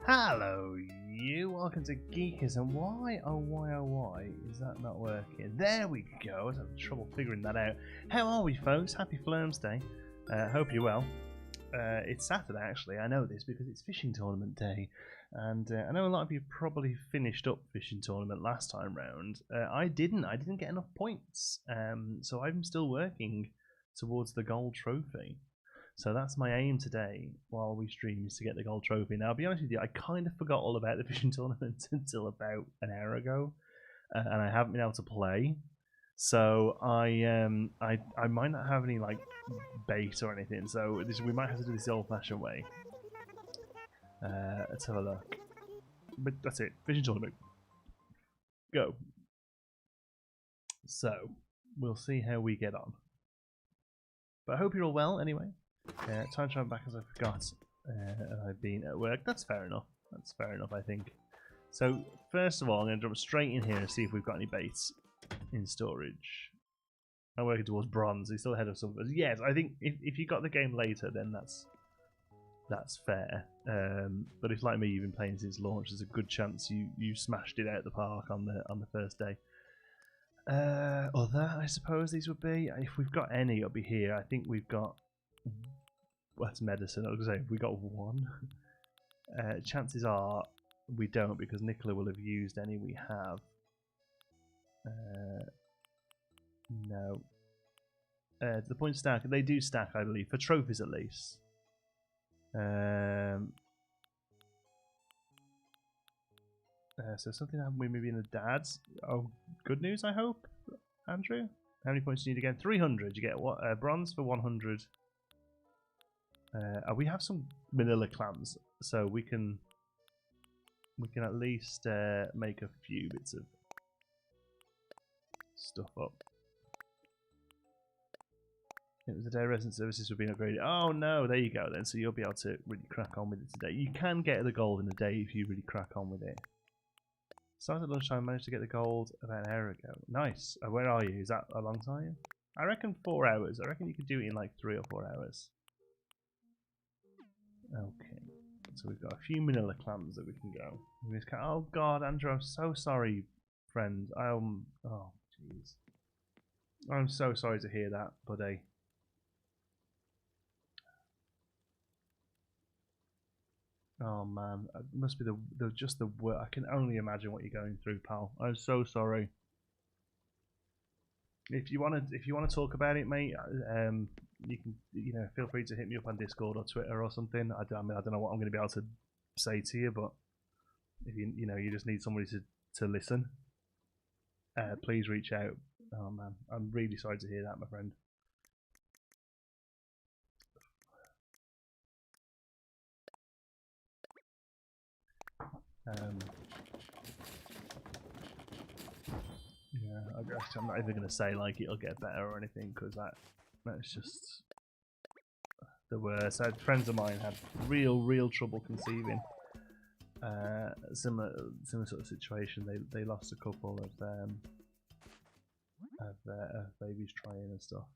Hello, you. Welcome to Geekism. Why, oh why, is that not working? There we go. I was having trouble figuring that out. How are we, folks? Happy Flirms Day. Hope you're well. It's Saturday, actually. I know this because it's fishing tournament day. And I know a lot of you probably finished up fishing tournament last time round. I didn't get enough points. So I'm still working towards the gold trophy. So that's my aim today while we stream, is to get the gold trophy. Now, I'll be honest with you, I kind of forgot all about the fishing tournament until about an hour ago, and I haven't been able to play. So I might not have any like bait or anything. So we might have to do this the old-fashioned way. Let's have a look. But that's it. Fishing tournament. Go. So we'll see how we get on. But I hope you're all well anyway. Time to run back as I forgot. I've been at work. That's fair enough. That's fair enough, I think. So, first of all, I'm going to jump straight in here and see if we've got any baits in storage. I'm working towards bronze. He's still ahead of some of us. Yes, I think if you got the game later, then that's fair. But if, like me, you've been playing since launch, there's a good chance you smashed it out of the park on the first day. Other, I suppose these would be. If we've got any, it'll be here. I think we've got. Well, that's medicine. I was going to say, we got one. Chances are we don't, because Nicola will have used any we have. No. The point stack, they do stack, I believe, for trophies at least. So something happened with maybe in the dads. Oh, good news, I hope, Andrew. How many points do you need again? 300. You get what? Bronze for 100. We have some manila clams, so we can at least make a few bits of stuff up. It was the day resident services were being upgraded. Oh no, there you go then. So you'll be able to really crack on with it today. You can get the gold in a day if you really crack on with it. Started at lunchtime, managed to get the gold about an hour ago. Nice. Where are you? Is that alongside you? I reckon 4 hours. I reckon you could do it in like 3 or 4 hours. Okay, so we've got a few manila clams that we can go. Oh God, Andrew, I'm so sorry, friend. Oh jeez, I'm so sorry to hear that, buddy. Oh man, it must be just the work. I can only imagine what you're going through, pal. I'm so sorry. If you want to talk about it, mate, you can, feel free to hit me up on Discord or Twitter or something. I don't know what I'm going to be able to say to you, but if you just need somebody to listen, please reach out. Oh man, I'm really sorry to hear that, my friend. Yeah, I guess I'm not even going to say like it'll get better or anything, because that's just the worst. I had friends of mine had real trouble conceiving. Similar sort of situation. They lost a couple of babies trying and stuff,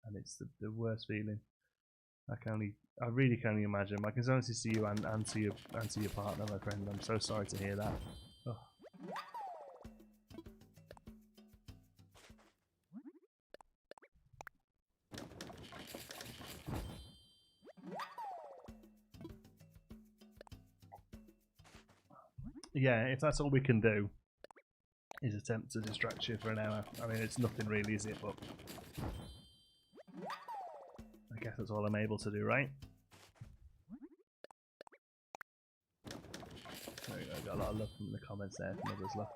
and it's the worst feeling. I really can only imagine. My condolences to you and to your partner, my friend. I'm so sorry to hear that. Oh. Yeah, if that's all we can do, is attempt to distract you for an hour. I mean, it's nothing really, is it? But I guess that's all I'm able to do, right? There we go. Got a lot of love from the comments there from others. Love.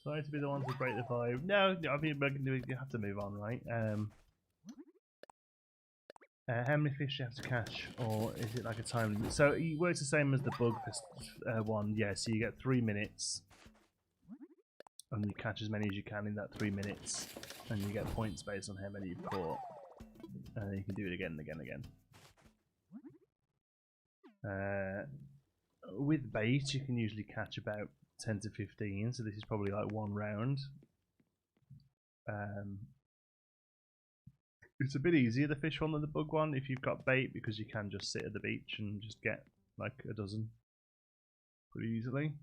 Sorry to be the one to break the vibe. No, I mean, you have to move on, right? How many fish do you have to catch, or is it like a time limit? So it works the same as the bug one, yeah. So you get 3 minutes, and you catch as many as you can in that 3 minutes, and you get points based on how many you've caught. And then you can do it again and again and again. With bait, you can usually catch about 10 to 15, so this is probably like 1 round. It's a bit easier, the fish one, than the bug one if you've got bait, because you can just sit at the beach and just get like a dozen pretty easily.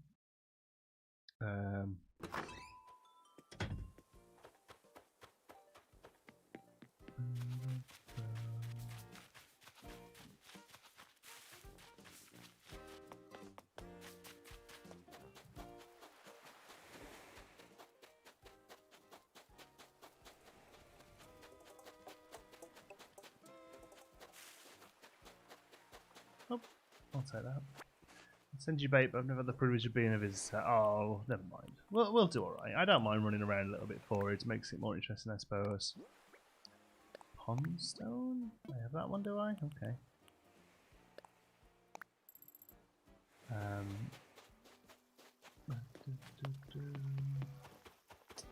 Oh, I'll take that. I'll send you bait, but I've never had the privilege of being a visitor. Oh, never mind. We'll do alright. I don't mind running around a little bit for it. It makes it more interesting, I suppose. Pond stone? I have that one, do I? Okay.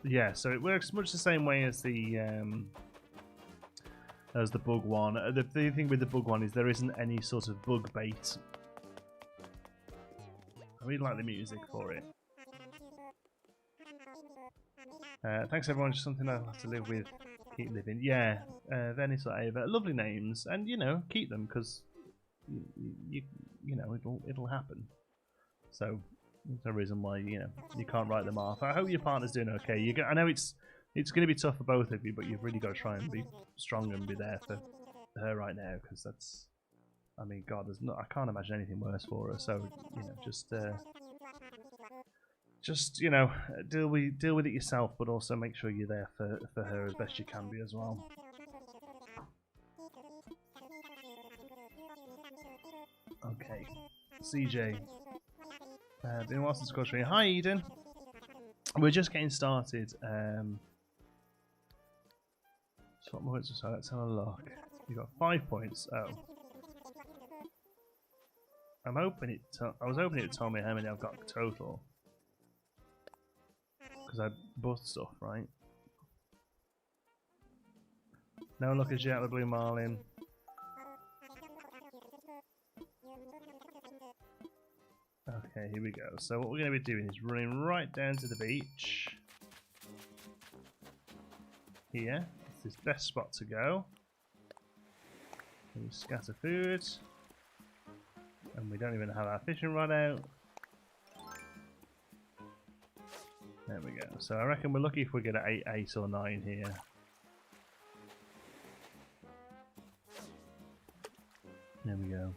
Yeah, so it works much the same way as the bug one. The thing with the bug one is there isn't any sort of bug bait. I really like the music for it. Thanks everyone, just something I'll have to live with, keep living. Yeah, Venice or Ava, lovely names, and you know, keep them, because you know it'll happen. So there's no reason why you can't write them off. I hope your partner's doing okay. I know it's going to be tough for both of you, but you've really got to try and be strong and be there for her right now, because that's, I mean, God, I can't imagine anything worse for her. So you know, just you know, deal with it yourself, but also make sure you're there for her as best you can be as well. Okay, CJ. Been a while since Streamlabs. Hi Eden. We're just getting started. Swap points. So let's have a look. You got 5 points. Oh, I was hoping it told me how many I've got total, because I bought stuff, right? No luck as yet with Blue Marlin. Okay, here we go. So what we're going to be doing is running right down to the beach. Here, it's this best spot to go. And we scatter food. And we don't even have our fishing rod out. There we go. So I reckon we're lucky if we get an 8 or 9 here. There we go.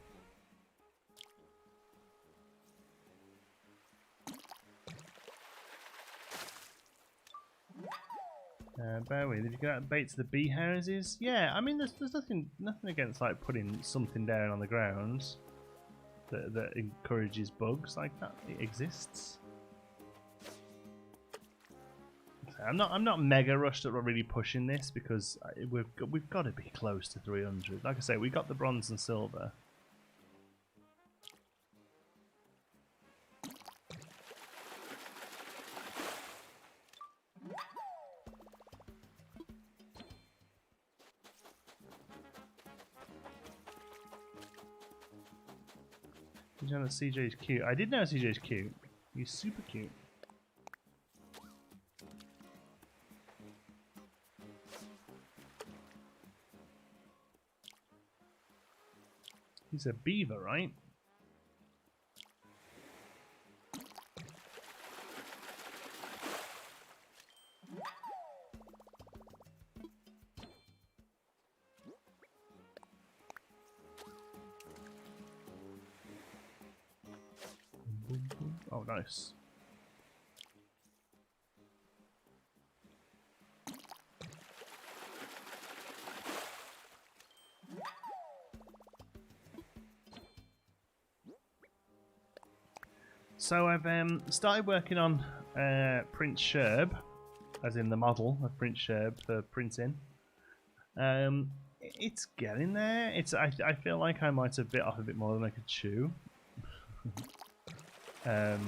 Bear with. Did you get bait to the bee houses? Yeah, I mean, there's nothing against like putting something down on the ground that encourages bugs like that. It exists. I'm not mega rushed that we're really pushing this, because we've got to be close to 300. Like I say, we got the bronze and silver. Did you know that CJ's cute? I did know CJ's cute. He's super cute. He's a beaver, right? Oh, nice. So I've started working on Prince Sherb, as in the model of Prince Sherb for printing. It's getting there. I feel like I might have bit off a bit more than I could chew. But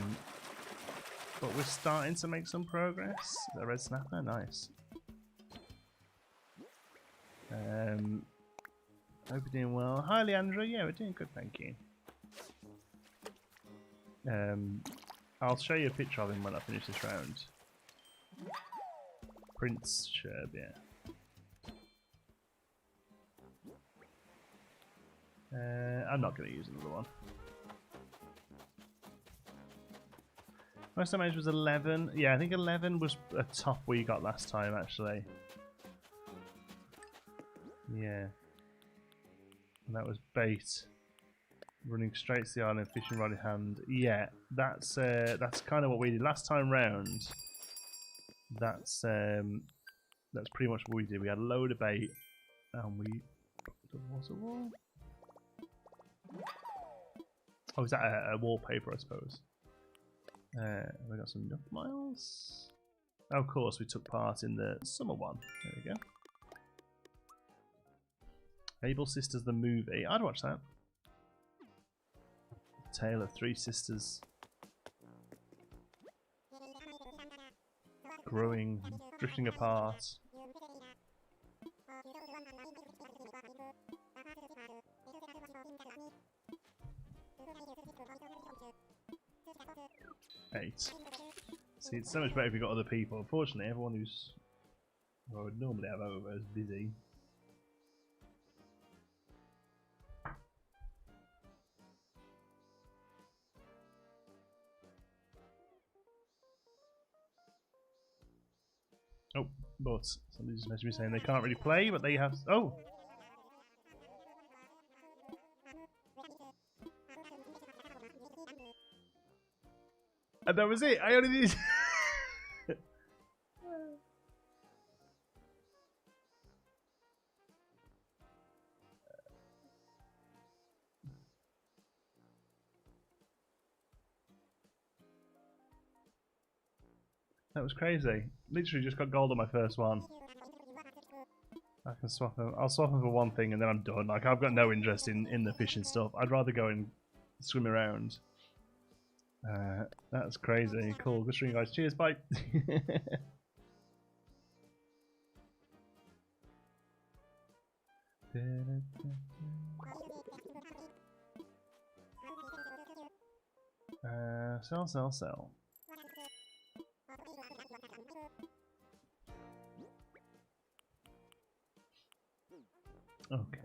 we're starting to make some progress. The red snapper, nice. Hope you're doing well. Hi, Leandra. Yeah, we're doing good, thank you. I'll show you a picture of him when I finish this round. Prince Sherb, yeah. I'm not going to use another one. Most damage was 11. Yeah, I think 11 was a top we got last time, actually. Yeah. And that was bait. Running straight to the island, fishing rod in hand. Yeah, that's kind of what we did last time round. That's pretty much what we did. We had a load of bait, and we put the water wall. Oh, is that a wallpaper? I suppose. We got some enough miles. Oh, of course, we took part in the summer one. There we go. Able Sisters, the movie. I'd watch that. Tale of Three Sisters. Growing, drifting apart. Eight. See, it's so much better if you've got other people. Unfortunately, everyone who's I would normally have over is busy. Oh, but somebody just messaged me saying they can't really play, but they have. Oh! And that was it. I only need. That was crazy. Literally just got gold on my first one. I can swap them. I'll swap them for one thing and then I'm done. Like, I've got no interest in the fishing stuff. I'd rather go and swim around. That's crazy. Cool. Good stream, guys. Cheers. Bye. Sell. Okay.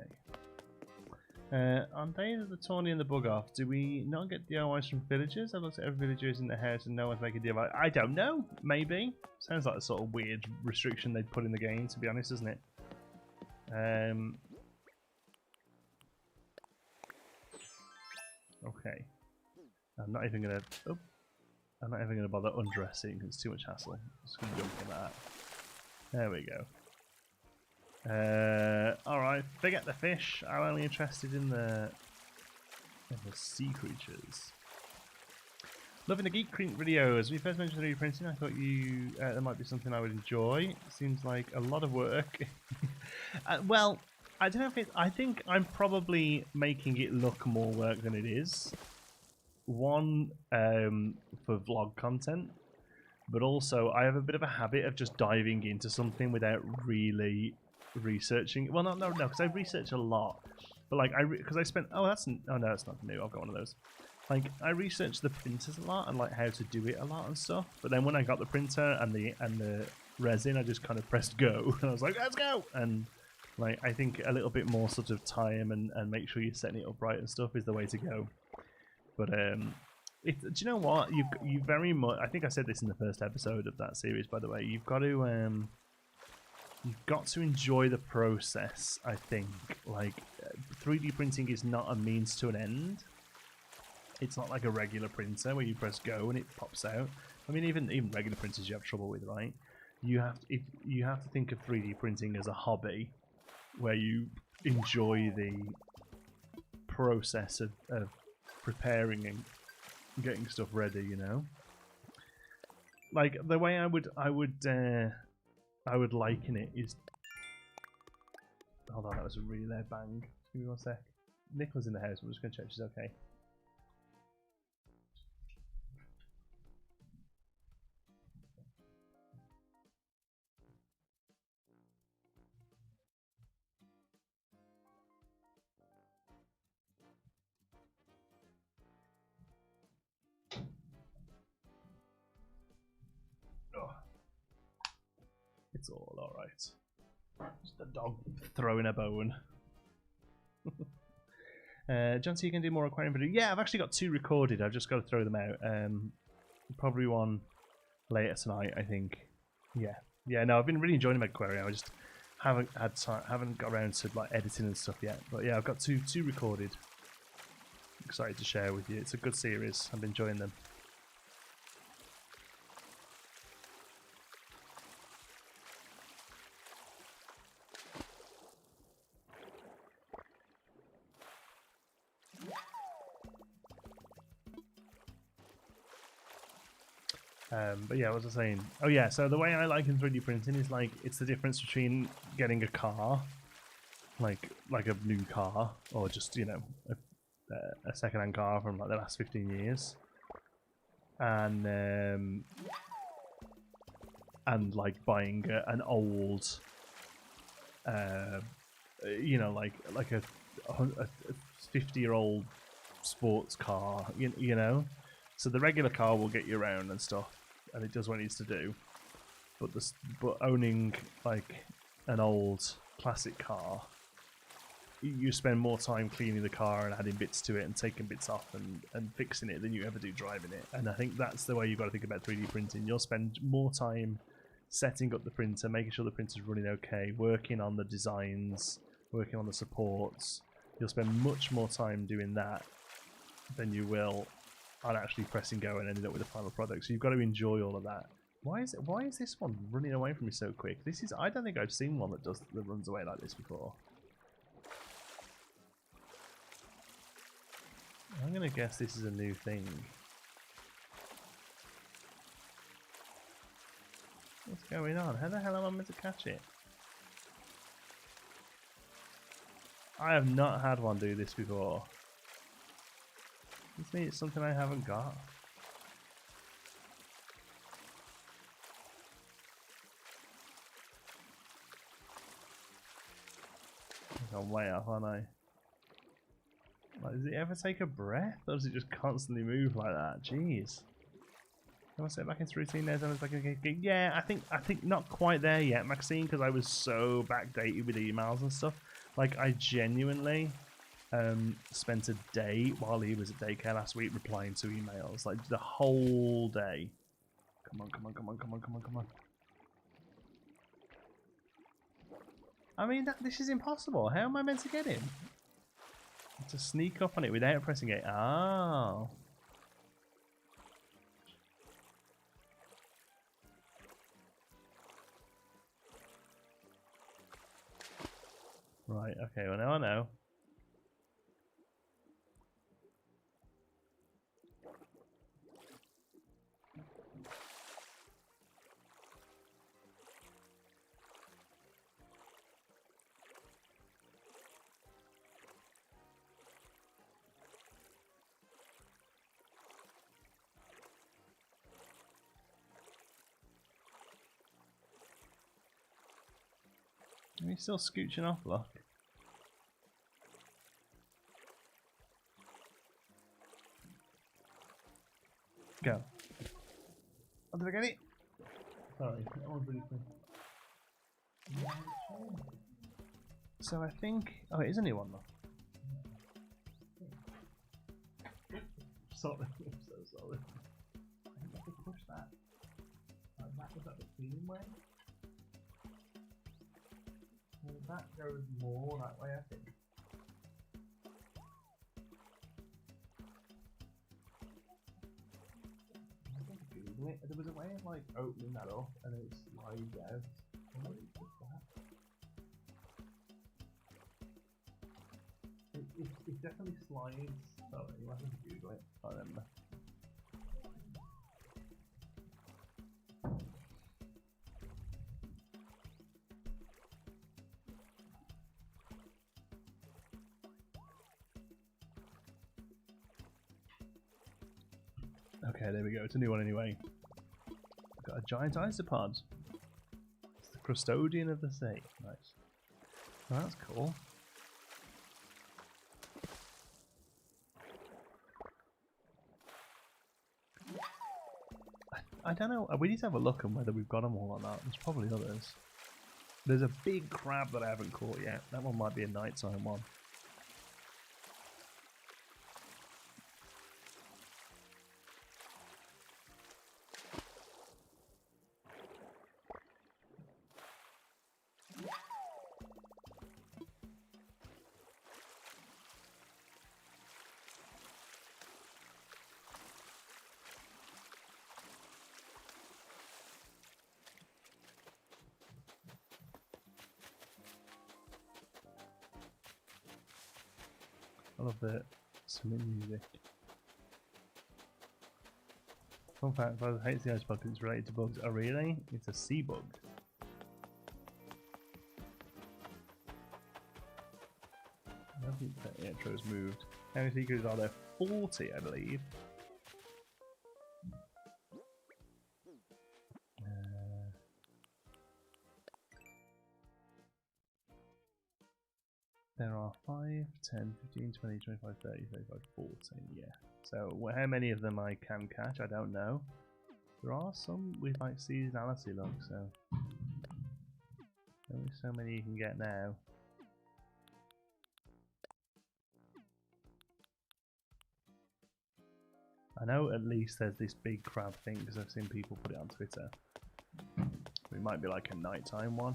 On days of the Tourney and the bug off, do we not get DIYs from villagers? I've looked at every villager is in the house and no one's making DIY. I don't know. Maybe. Sounds like a sort of weird restriction they'd put in the game, to be honest, isn't it? Okay. I'm not even gonna bother undressing because it's too much hassle. I'm just gonna jump in that. There we go. Alright, forget the fish. I'm only interested in the sea creatures. Loving the Geek Print videos. When you first mentioned 3D printing, I thought there might be something I would enjoy. Seems like a lot of work. Well, I don't know if I think I'm probably making it look more work than it is. One, for vlog content, but also I have a bit of a habit of just diving into something without really researching. Well, no, because I research a lot, but like because I spent. Oh, no, it's not new. I've got one of those. Like I researched the printers a lot and like how to do it a lot and stuff. But then when I got the printer and the resin, I just kind of pressed go and I was like, let's go. And like I think a little bit more sort of time and make sure you're setting it up right and stuff is the way to go. But do you know what? You very much. I think I said this in the first episode of that series, by the way. You've got to enjoy the process. I think like 3D printing is not a means to an end. It's not like a regular printer where you press go and it pops out. I mean, even regular printers you have trouble with, right? You have to think of 3D printing as a hobby, where you enjoy the process of preparing and getting stuff ready, you know. like the way I would liken it is. Hold on, that was a really loud bang. Just give me 1 sec. Nicola's in the house. I'm just gonna check she's okay. Oh. It's all alright. Just a dog throwing a bone. John, so you can do more aquarium video? Yeah, I've actually got 2 recorded. I've just got to throw them out. Probably one later tonight, I think. Yeah. No, I've been really enjoying my aquarium. I just haven't had time, haven't got around to like editing and stuff yet. But yeah, I've got two recorded. Excited to share with you. It's a good series. I'm enjoying them. But yeah, what was I saying? Oh yeah, so the way I like in 3D printing is like it's the difference between getting a car, like a new car, or just a second-hand car from like the last 15 years, and like buying an old, like a 50-year-old sports car, you know. So the regular car will get you around and stuff, and it does what it needs to do. But owning like an old classic car, you spend more time cleaning the car and adding bits to it and taking bits off and fixing it than you ever do driving it. And I think that's the way you've got to think about 3D printing. You'll spend more time setting up the printer, making sure the printer's running okay, working on the designs, working on the supports. You'll spend much more time doing that than you will on actually pressing go and ending up with a final product. So you've got to enjoy all of that. Why is this one running away from me so quick? I don't think I've seen one that runs away like this before. I'm gonna guess this is a new thing. What's going on? How the hell am I meant to catch it? I have not had one do this before. This means it's something I haven't got. I'm way off, aren't I? Like, does it ever take a breath, or does it just constantly move like that? Jeez. Can I set back into routine there? Yeah, I think not quite there yet, Maxine, because I was so backdated with emails and stuff. Like, I genuinely spent a day while he was at daycare last week replying to emails, like the whole day. Come on. I mean, this is impossible. How am I meant to get him? To sneak up on it without pressing it. Oh. Right, okay, well now I know. He's still scooching off, look. Go. Oh, did I get it? Sorry, that was really quick. So I think... Oh, it is a new one, though. Sorry, I'm so sorry. I think I have to push that. That was at the cleaning way. That goes more that way, I think. There was a way of like opening that up and it slides out. It definitely slides. Oh, you might have to Google it. I remember. Okay, there we go. It's a new one anyway. We've got a giant isopod. It's the custodian of the sea. Nice. Well, that's cool. I don't know. We need to have a look on whether we've got them all or not. There's probably others. There's a big crab that I haven't caught yet. That one might be a nighttime one. I love the swimming music. Fun fact, Buzz hates the ice bug because it's related to bugs. Oh really? It's a sea bug. I think the intro's moved. How many secrets are there? 40, I believe. There are 5, 10, 15, 20, 25, 30, 35, 40, yeah. So how many of them I can catch, I don't know. There are some with like seasonality look, so only so many you can get now. I know at least there's this big crab thing because I've seen people put it on Twitter. It might be like a nighttime one.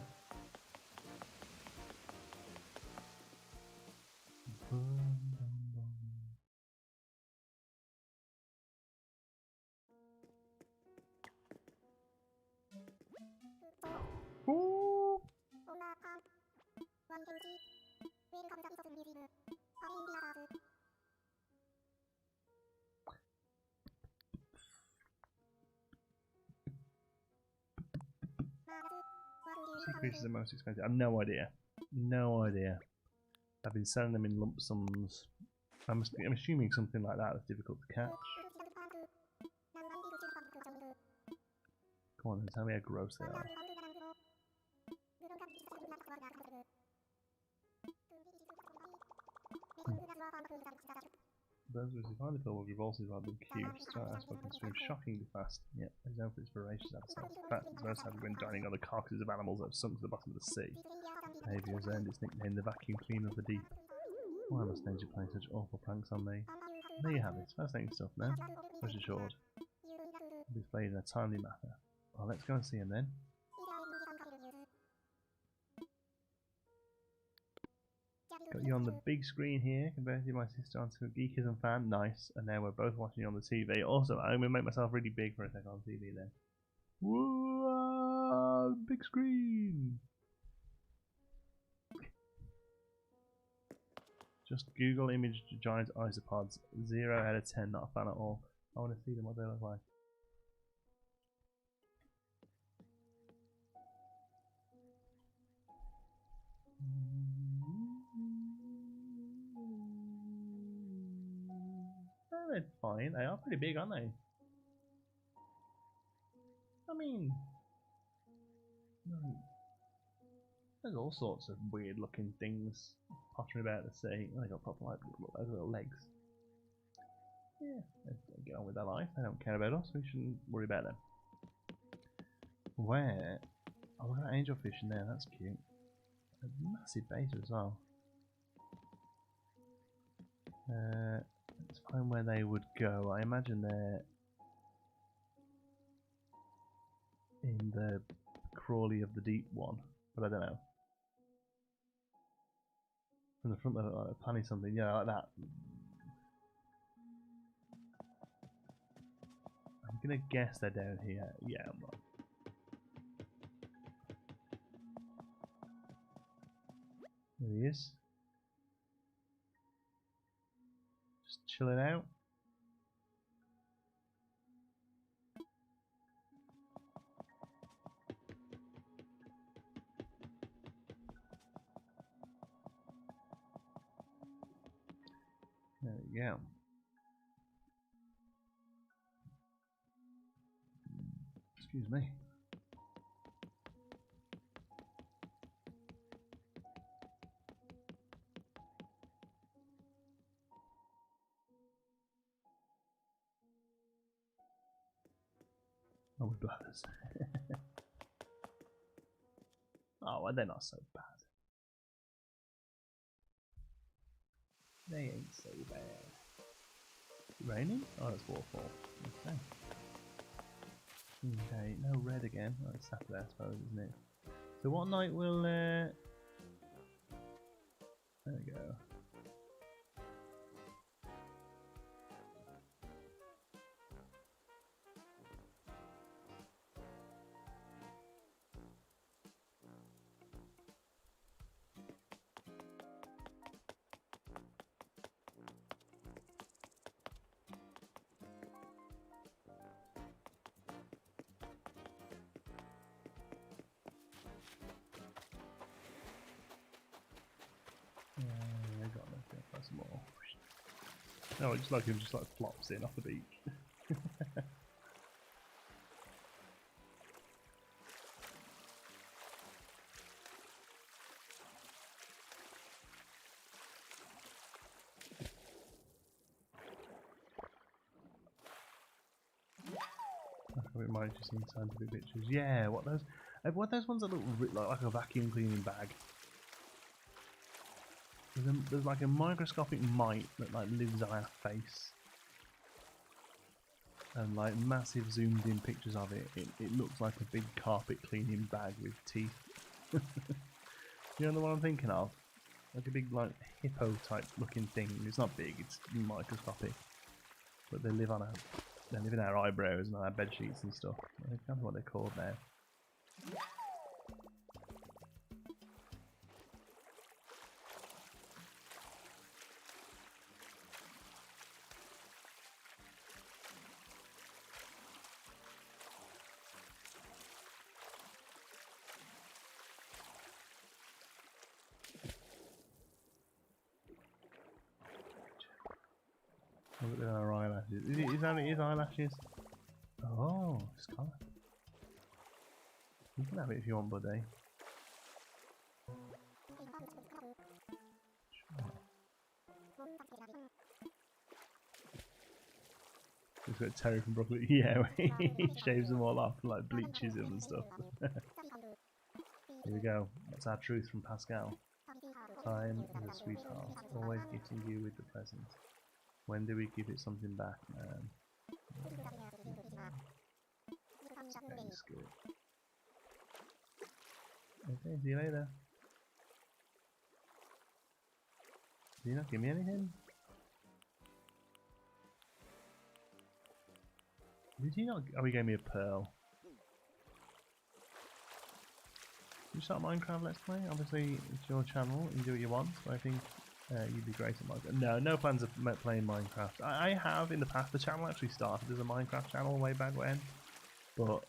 Sea creatures are most expensive. I've no idea. No idea. I've been selling them in lump sums. I'm assuming something like that is difficult to catch. Come on then, tell me how gross they are. Those who find the film will be revulsive rather than cute. Start aspect can swim shockingly fast. Yep, there's no for its voracious episodes. In fact, it's most happy when dining on the carcasses of animals that have sunk to the bottom of the sea. Behaviour has earned its nickname the vacuum cleaner of the deep. Why must nature play such awful pranks on me? There you have it. Fascinating stuff, man. Rest assured. I'll be displayed in a timely manner. Well, let's go and see him then. Got you on the big screen here, compared to my sister onto a Geekism fan. Nice. And now we're both watching you on the TV. Also, I'm going to make myself really big for a second on TV then. Whoa, big screen! Just Google image giant isopods. 0 out of 10, not a fan at all. I want to see them, what they look like. Oh, they're fine. They are pretty big, aren't they? I mean, there's all sorts of weird looking things pottering about the sea. They got proper like little legs. Yeah, they get on with their life. They don't care about us. We shouldn't worry about them. Where? Oh, look at that angelfish in there. That's cute. A massive beta as well. Let's find where they would go. I imagine they're in the Crawley of the Deep one, but I don't know. From the front, like planning something, yeah, like that. I'm gonna guess they're down here. Yeah, I'm wrong. There he is. Just chilling out. There we go. Excuse me. Oh, we're bladders. Oh, well, they're not so bad. They ain't so bad. Raining? Oh, it's waterfall. Okay. Okay, no red again. Oh, it's Saturday, I suppose, isn't it? So what night will... There we go. I got nothing. That's more. No, it's like him just like flops in off the beach. It might just need scientific pictures. Yeah, what those ones that look like a vacuum cleaning bag. There's like a microscopic mite that like lives on our face, and like massive zoomed in pictures of it. It looks like a big carpet cleaning bag with teeth. You know the one I'm thinking of? Like a big like hippo type looking thing. It's not big, it's microscopic, but they live in our eyebrows and our bed sheets and stuff. I can't remember what they're called now. Look at our eyelashes. Is that his eyelashes? Oh, Scarlet. You can have it if you want, buddy. Sure. He's got Terry from Brooklyn. Yeah, he shaves them all off, like bleaches them and stuff. Here we go. That's our truth from Pascal. Time is a sweetheart, always gifting you with the present. When do we give it something back, man? That's good. Okay, see you later. Did you not give me anything? Did you not? Oh, he gave me a pearl. You start Minecraft Let's Play? Obviously, it's your channel, you do what you want, but I think you'd be great at Minecraft. No plans of playing Minecraft. I have in the past. The channel actually started as a Minecraft channel way back when, but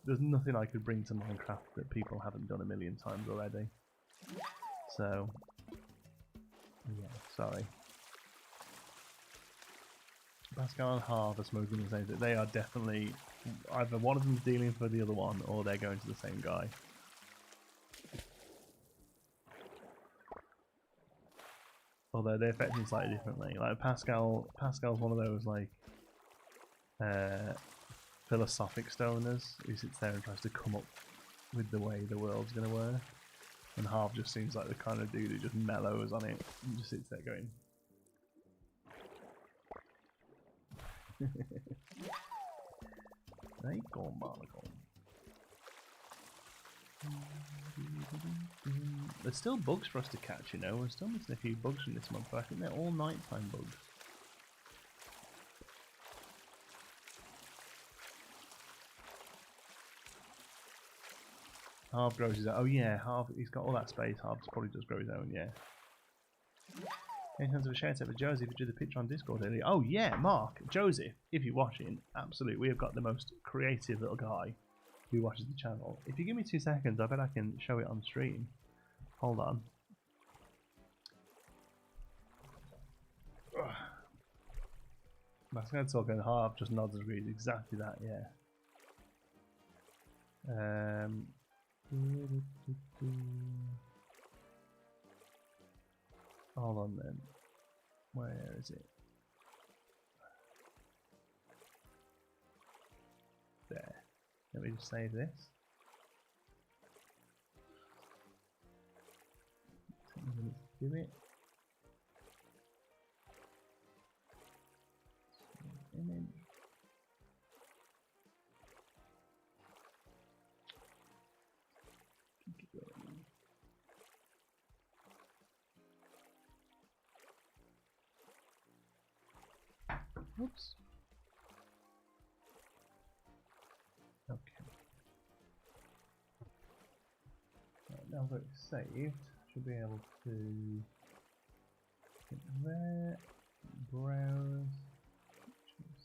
there's nothing I could bring to Minecraft that people haven't done a million times already. So, yeah, sorry. Pascal and Harv are smoking the same thing. They are definitely either one of them's dealing for the other one, or they're going to the same guy. Although they affect him slightly differently. Like Pascal's one of those like philosophic stoners who sits there and tries to come up with the way the world's gonna work. And Harv just seems like the kind of dude who just mellows on it and just sits there going. Hey, go on, Barnacle. There's still bugs for us to catch, you know. We're still missing a few bugs from this month, but I think they're all nighttime bugs. Harv grows his own. Oh yeah, Harv, he's got all that space. Harv probably does grow his own, yeah. In terms of a shout out for Joseph, who did the picture on Discord earlier. Oh yeah, Mark, Joseph, if you're watching, absolutely, we have got the most creative little guy who watches the channel. If you give me 2 seconds, I bet I can show it on stream. Hold on. Mascot's talking Harv just nods and agrees exactly that, yeah. Um, hold on then. Where is it? There. Let me just save this. Do it. Image. Oops. Okay. Right, now that it's saved, should be able to get there, browse, pictures,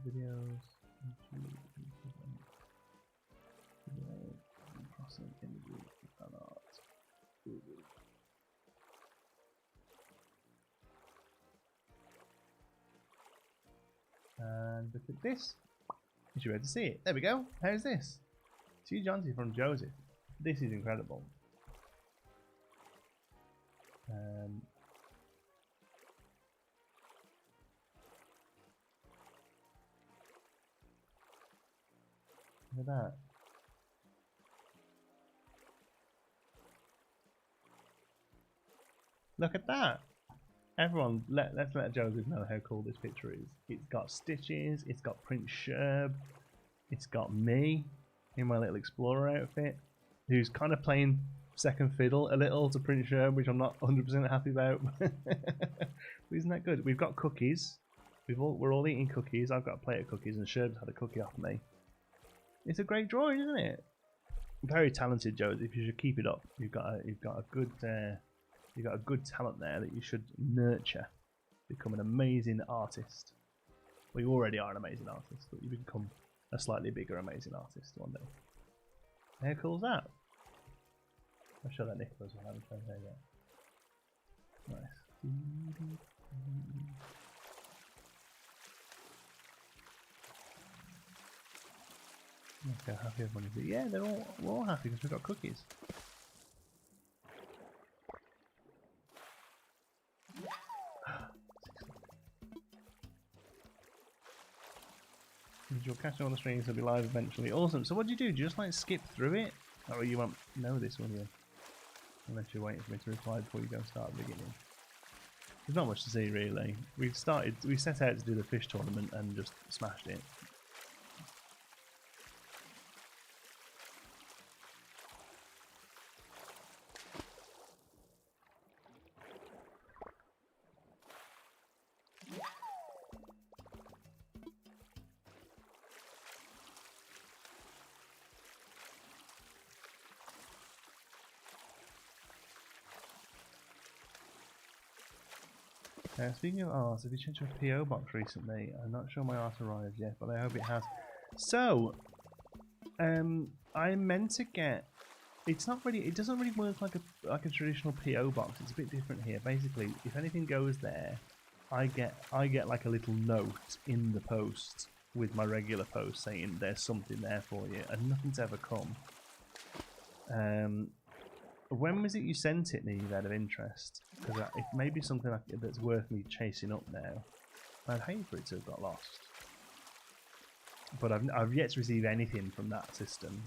videos, video, processing images, fan art, Google. And look at this. You should be able to see it. There we go. How's this? See Johnson from Joseph. This is incredible. Look at that. Look at that. Everyone, let's let Joseph know how cool this picture is. It's got stitches, it's got Prince Sherb, it's got me in my little explorer outfit, who's kind of playing second fiddle a little to Prince Sherb, which I'm not 100% happy about. Isn't that good? We've got cookies. We're all eating cookies. I've got a plate of cookies, and Sherb's had a cookie off me. It's a great drawing, isn't it? Very talented, Joseph. You should keep it up. You've got a good talent there that you should nurture. Become an amazing artist. Well, you already are an amazing artist, but you become a slightly bigger amazing artist one day. How cool is that? I'll show that Nicholas one. I haven't shown her yet. Nice. Look how happy everyone is. Yeah, we're all happy because we've got cookies. You're catching all the streams, will be live eventually. Awesome. So what do? Do you just like skip through it? Or you won't know this, will you? Unless you're waiting for me to reply before you go start at the beginning. There's not much to see really. We set out to do the fish tournament and just smashed it. Speaking of art, have you changed your PO box recently? I'm not sure my art arrived yet, but I hope it has. So, I meant to get. It's not really. It doesn't really work like a traditional PO box. It's a bit different here. Basically, if anything goes there, I get like a little note in the post with my regular post saying there's something there for you, and nothing's ever come. When was it you sent it, Neve, out of interest? Because it may be something that's worth me chasing up now. I'd hate for it to have got lost. But I've yet to receive anything from that system.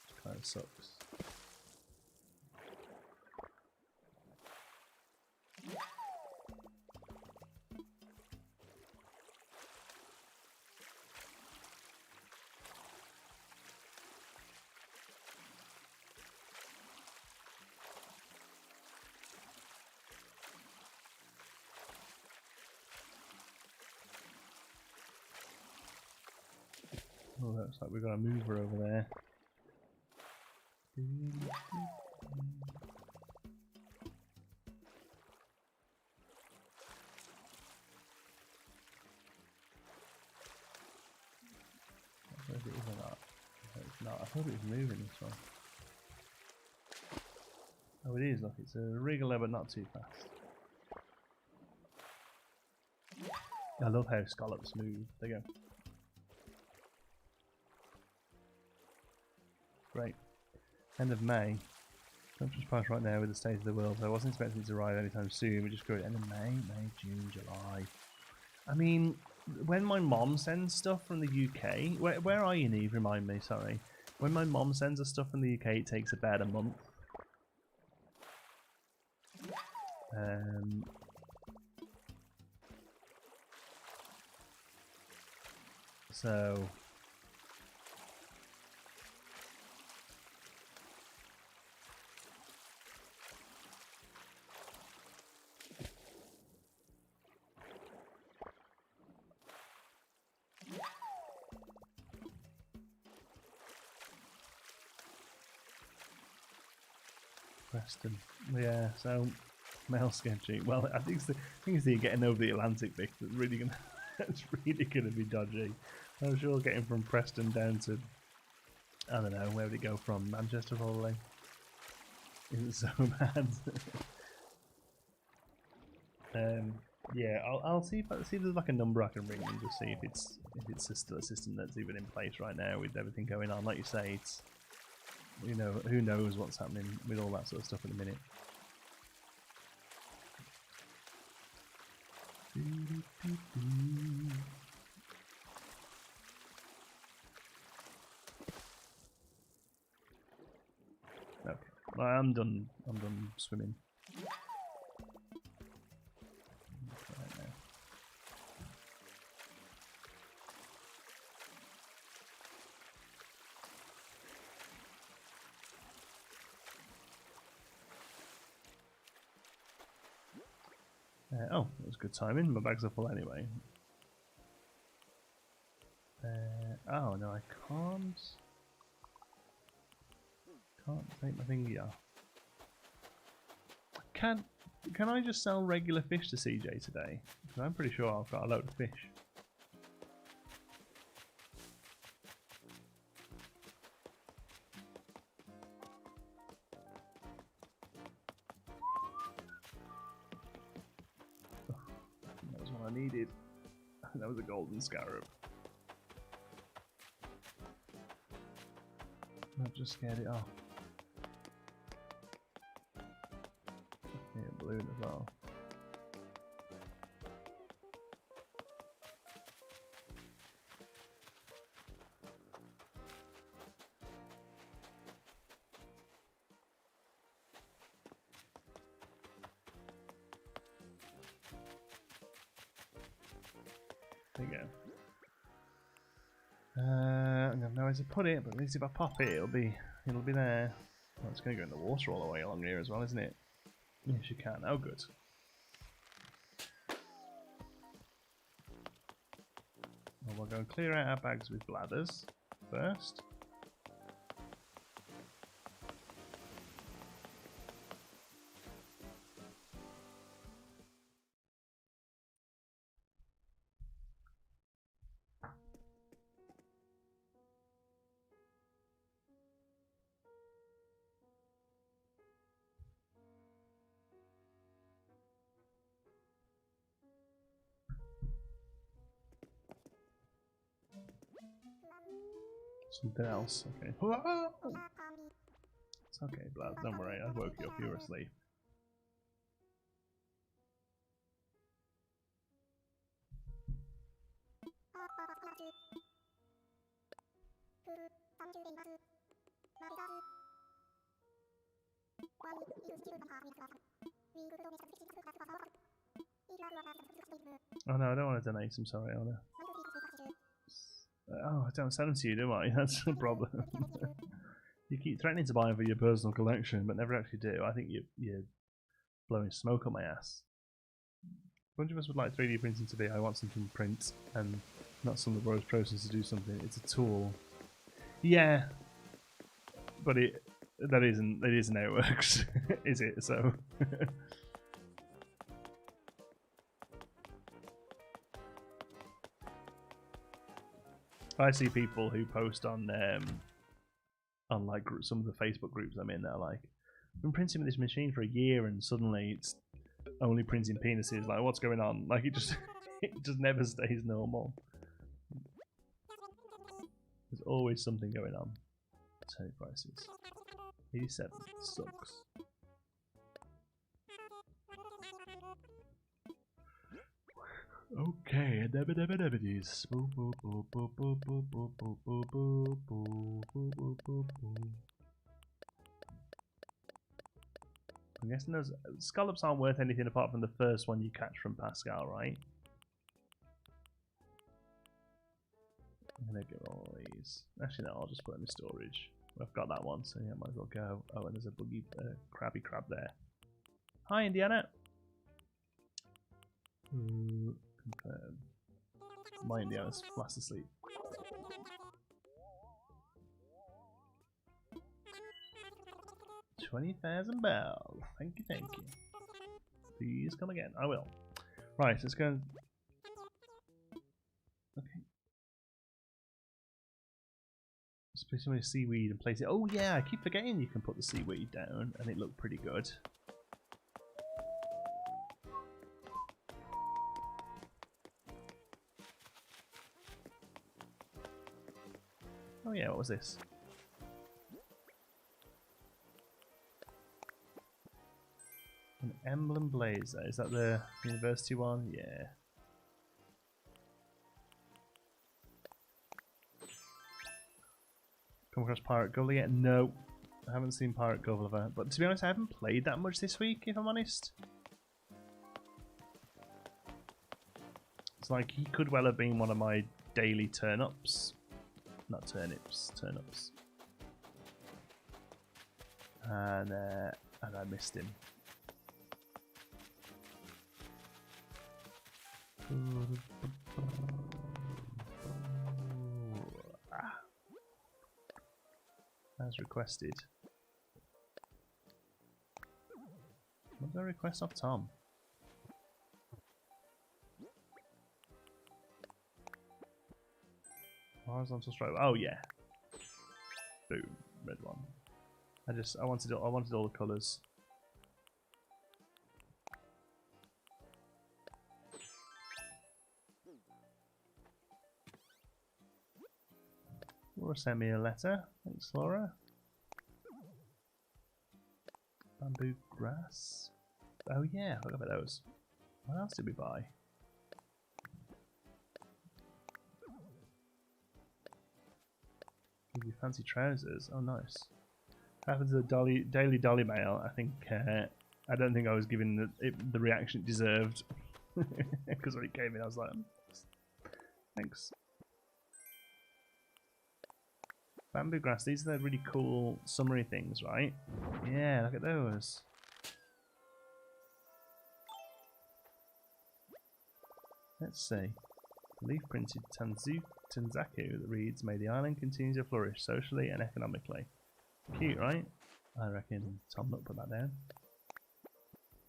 Which kind of sucks. Oh, looks like we've got a mover over there. I suppose it is or not. No, it's not. I thought it was moving this one. Oh, it is. Look, it's a regular but not too fast. I love how scallops move. There you go. Great. End of May. Temperature price right now with the state of the world, so I wasn't expecting it to arrive anytime soon. We just go end of May, June, July. I mean, when my mom sends stuff from the UK, where are you, Neve? Remind me, sorry. When my mom sends us stuff from the UK, it takes about a month. So Preston, yeah. So mail sketchy. Well, I think it's the getting over the Atlantic bit that's really gonna that's really gonna be dodgy. I'm sure getting from Preston down to, I don't know, where would it go from? Manchester probably. Isn't so bad. Yeah, I'll see if there's like a number I can ring and just see if it's still a system that's even in place right now with everything going on. Like you say, it's, you know, who knows what's happening with all that sort of stuff in a minute. Okay, well, I'm done swimming. Oh, that was good timing. My bags are full anyway. Oh no, I can't take my thingy off. Can I just sell regular fish to CJ today? Because I'm pretty sure I've got a load of fish. That was what I needed. That was a golden scarab. I've just scared it off. Yeah, balloon as well. There you go. I don't know where to put it, but at least if I pop it, it'll be there. Oh, it's going to go in the water all the way along here as well, isn't it? Yes, you can. Oh, good. Well, we'll go and clear out our bags with bladders first. Something else, okay. It's okay, Blood, don't worry, I woke you up, you were asleep. Oh no, I don't want to donate, I'm sorry, Anna. Oh, I don't send them to you, do I? That's the problem. You keep threatening to buy them for your personal collection, but never actually do. I think you're blowing smoke on my ass. A bunch of us would like 3D printing to be, I want something to print, and not some laborious process to do something. It's a tool. Yeah, but that isn't how it works, is it? So. I see people who post on like some of the Facebook groups I'm in. They're like, I've been printing with this machine for a year, and suddenly it's only printing penises. Like, what's going on? Like, it It just never stays normal. There's always something going on. Tourney prices. 87 sucks. Okay, dabba-dabba-dabba-dees. Boo, boo, boo, boo, boo, boo, boo, boo, boo, boo, boo, boo, boo, boo. I'm guessing those scallops aren't worth anything apart from the first one you catch from Pascal, right? I'm gonna get all these. Actually, no, I'll just put them in storage. I've got that one, so yeah, might as well go. Oh, and there's a boogie, crabby crab there. Hi, Indiana. Confirm. My Indiana's fast asleep. $20,000 bells. Thank you, thank you. Please come again. I will. Right, let's go. Okay. Let's place some seaweed and place it. Oh yeah, I keep forgetting you can put the seaweed down, and it looked pretty good. Oh yeah, what was this? An emblem blazer. Is that the university one? Yeah. Come across Pirate Gulliver yet? No. I haven't seen Pirate Gulliver. But to be honest, I haven't played that much this week, if I'm honest. It's like he could well have been one of my daily turn-ups. Not turnips, turnips. And I missed him. As requested. What did I request off Tom? Horizontal stroke. Oh yeah. Boom. Red one. I wanted all the colours. Laura sent me a letter. Thanks, Laura. Bamboo grass. Oh yeah, look at those. What else did we buy? Give you fancy trousers. Oh, nice. After the Daily Dolly Mail, I think I don't think I was giving the reaction it deserved. Because when it came in, I was like, thanks. Bamboo grass. These are the really cool summery things, right? Yeah, look at those. Let's see. Leaf printed Tanzaku that reads, "May the island continue to flourish socially and economically." Cute, right? I reckon Tom not put that down.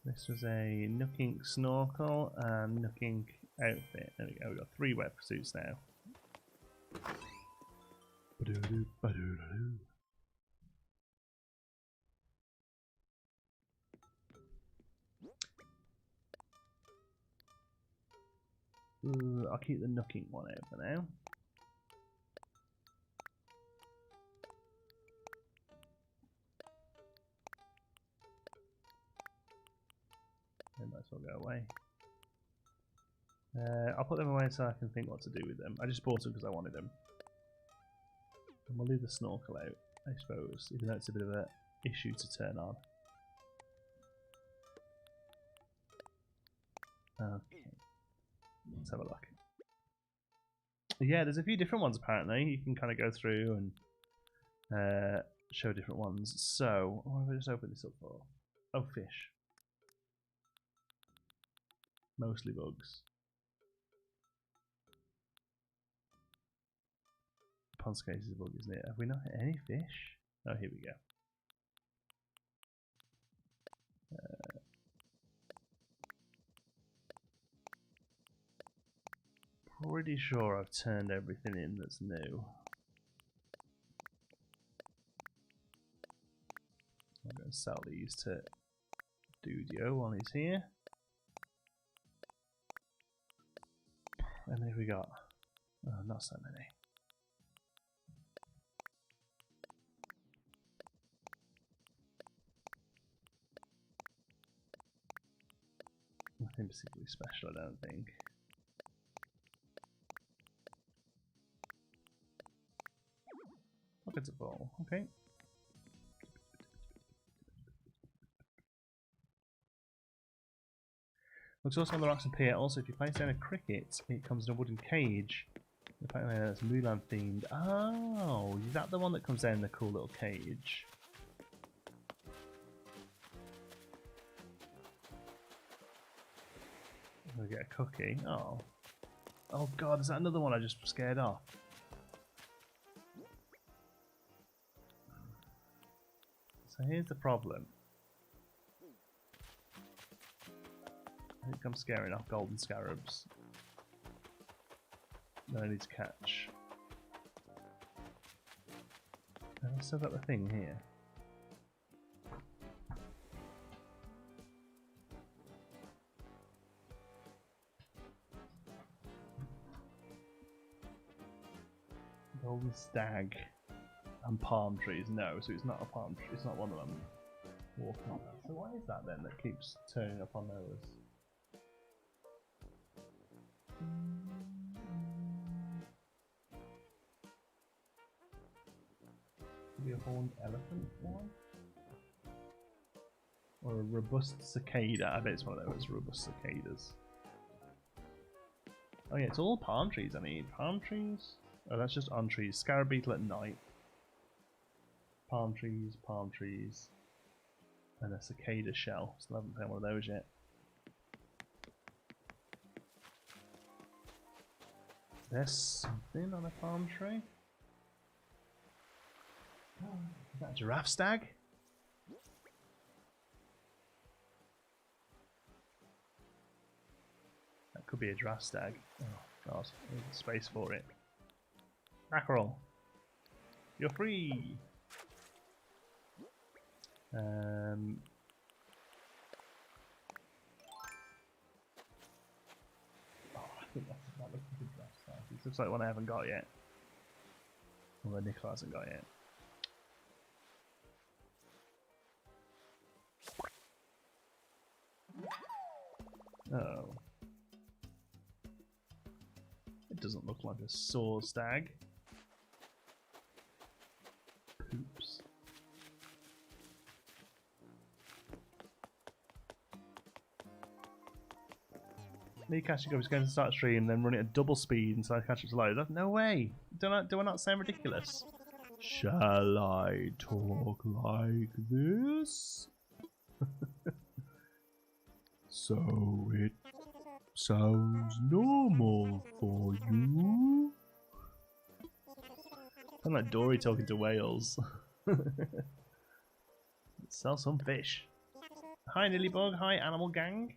This was a Nookink snorkel and Nookink outfit. There we go, we've got 3 wetsuits now. I'll keep the Nookink one out for now. They might as well go away. I'll put them away so I can think what to do with them. I just bought them because I wanted them. And we'll leave the snorkel out, I suppose, even though it's a bit of an issue to turn on. Okay. Let's have a look. Yeah, there's a few different ones apparently. You can kind of go through and show different ones. So, what have I just opened this up for? Oh, fish. Mostly bugs. Pond case is a bug, isn't it? Have we not hit any fish? Oh, here we go. Pretty sure I've turned everything in that's new. I'm going to sell these to Dudio while he's here. How many have we got? Oh, not so many. Nothing particularly special, I don't think. Look, it's a ball. Okay. Looks also on the rocks appear. Also, if you place down a cricket, it comes in a wooden cage. Apparently that's Mulan themed. Oh, is that the one that comes down in the cool little cage? We get a cookie. Oh. Oh god, is that another one I just scared off? So here's the problem. I think I'm scaring off golden scarabs that I need to catch. And I've still got the thing here. Golden stag and palm trees. No, so it's not a palm tree. It's not one of them walking on that. So what is that then that keeps turning up on those? Could be a horned elephant one? Or a robust cicada. I bet it's one of those robust cicadas. Oh yeah, it's all palm trees I need. Palm trees? Oh, that's just on trees. Scarab beetle at night. Palm trees, and a cicada shell. Still haven't found one of those yet. Is there something on a palm tree? Is that a giraffe stag? That could be a giraffe stag. Oh god, there's space for it. Mackerel, you're free. Oh, I think that looks like a dress. This looks like one I haven't got yet. Although Nicola hasn't got yet. Oh. It doesn't look like a sword stag. Oops. Me catching up is going to start a stream, then run it at double speed until I catch up to load. No way! Do I not sound ridiculous? Shall I talk like this? So it sounds normal for you? I'm like Dory talking to whales. Sell some fish. Hi Nillybug, hi Animal Gang.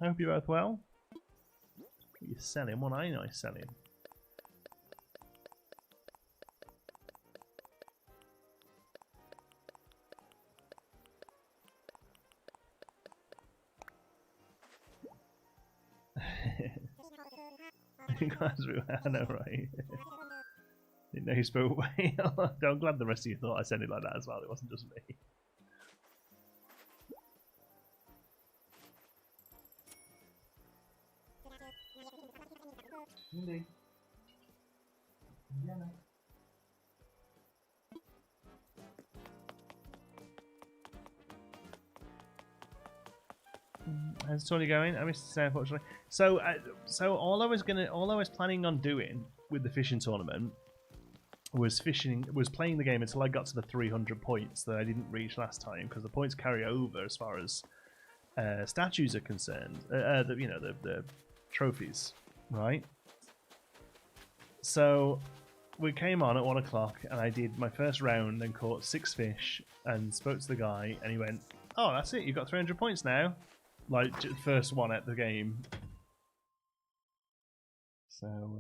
I hope you're both well. What are you selling? What ain't I selling? I know, right? Didn't know you spoke whale. I'm glad the rest of you thought I said it like that as well. It wasn't just me. Indeed. Yeah, no. How's Tourney going? I missed to say, unfortunately. So all I was planning on doing with the fishing tournament was playing the game until I got to the 300 points that I didn't reach last time, because the points carry over as far as statues are concerned. The trophies, right? So we came on at 1 o'clock, and I did my first round, and caught 6 fish, and spoke to the guy, and he went, "Oh, that's it. You've got 300 points now." Like, first one at the game. So,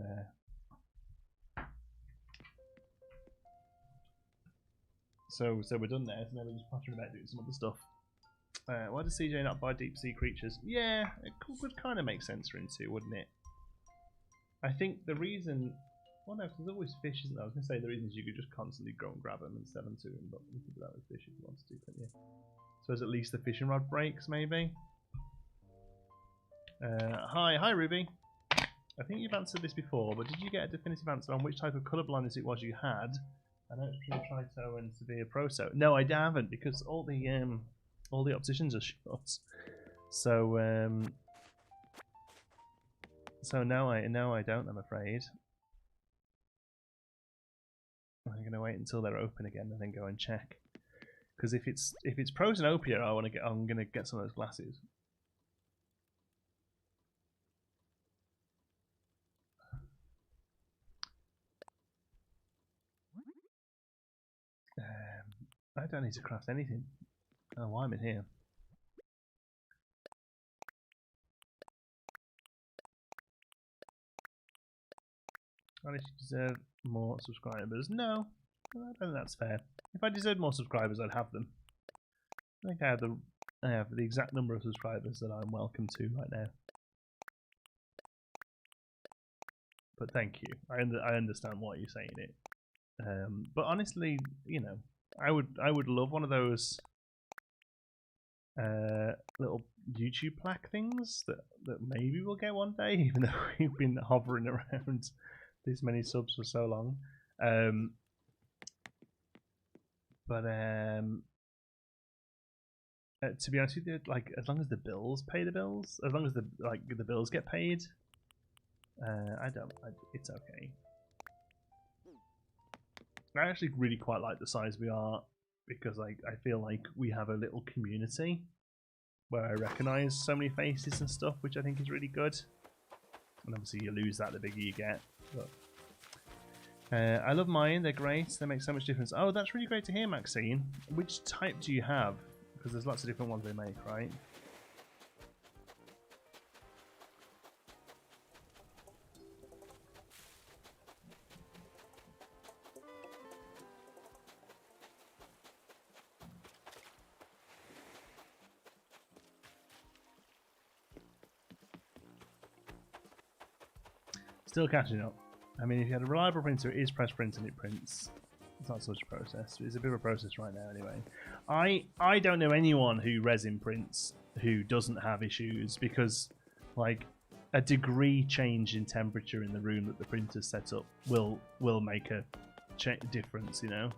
so we're done there. So now we're just pottering about doing some other stuff. Why does CJ not buy deep sea creatures? Yeah, it would kind of make sense for him to, wouldn't it? I think the reason... Well, no, 'cause there's always fish, isn't there? I was going to say the reason is you could just constantly go and grab them and sell them to them, but you could do that with fish if you wanted to, couldn't you? So as at least the fishing rod breaks, maybe? Hi Ruby. I think you've answered this before, but did you get a definitive answer on which type of colour blindness it was you had? I know it's Trito and severe proso. No, I haven't, because all the opticians are shut. So so no, I don't. I'm afraid. I'm gonna wait until they're open again and then go and check. Because if it's prosopia, I'm gonna get some of those glasses. I don't need to craft anything. Oh, why am I here? I deserve more subscribers. No, I don't think that's fair. If I deserved more subscribers, I'd have them. I think I have the exact number of subscribers that I'm welcome to right now. But thank you. I understand why you're saying it. But honestly, you know, I would love one of those little YouTube plaque things that maybe we'll get one day, even though we've been hovering around this many subs for so long. To be honest with you, like as long as the bills pay the bills, as long as the bills get paid, it's okay. I actually really quite like the size we are because I feel like we have a little community where I recognise so many faces and stuff, which I think is really good. And obviously you lose that the bigger you get. But I love mine, they're great, they make so much difference. Oh, that's really great to hear, Maxine. Which type do you have? Because there's lots of different ones they make, right? Still catching up. I mean, if you had a reliable printer, it is press print and it prints. It's not such a process. It's a bit of a process right now anyway. I don't know anyone who resin prints who doesn't have issues because, like, a degree change in temperature in the room that the printer's set up will make a difference, you know?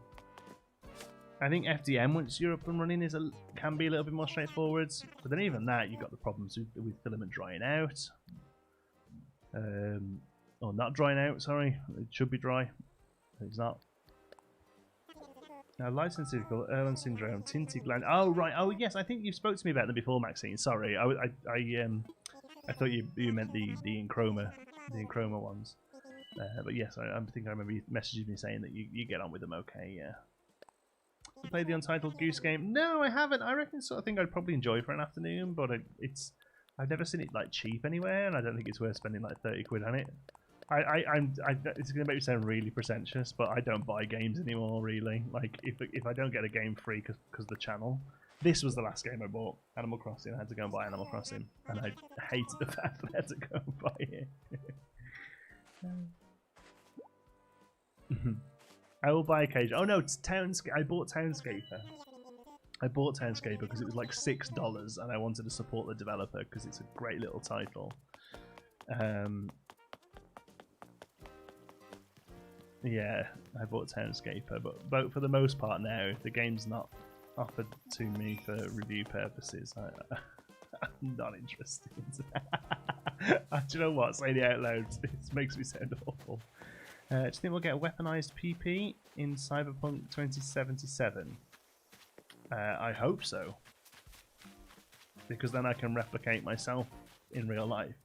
I think FDM, once you're up and running, can be a little bit more straightforward. But then even that, you've got the problems with filament drying out. Or not drying out, sorry. It should be dry. It's not. Now, license difficult, Erlen syndrome, tinted gland. Oh, right. Oh, yes. I think you spoke to me about them before, Maxine. Sorry. I thought you meant the enchroma ones. But yes, I think I remember you messaging me saying that you get on with them okay, yeah. You played the Untitled Goose Game? No, I haven't. I reckon it's sort of thing I'd probably enjoy for an afternoon, but I've never seen it like cheap anywhere, and I don't think it's worth spending like 30 quid on it. It's going to make me sound really pretentious, but I don't buy games anymore, really. Like, if I don't get a game free because of the channel, this was the last game I bought, Animal Crossing. I had to go and buy Animal Crossing, and I hated the fact that I had to go and buy it. I will buy occasionally. Oh no, it's Townscape. I bought Townscaper. Because it was like $6, and I wanted to support the developer because it's a great little title. Yeah, I bought Townscaper, but for the most part now, if the game's not offered to me for review purposes, I'm not interested. Do you know what? Saying it out loud, this makes me sound awful. Do you think we'll get a weaponized PP in Cyberpunk 2077? I hope so, because then I can replicate myself in real life.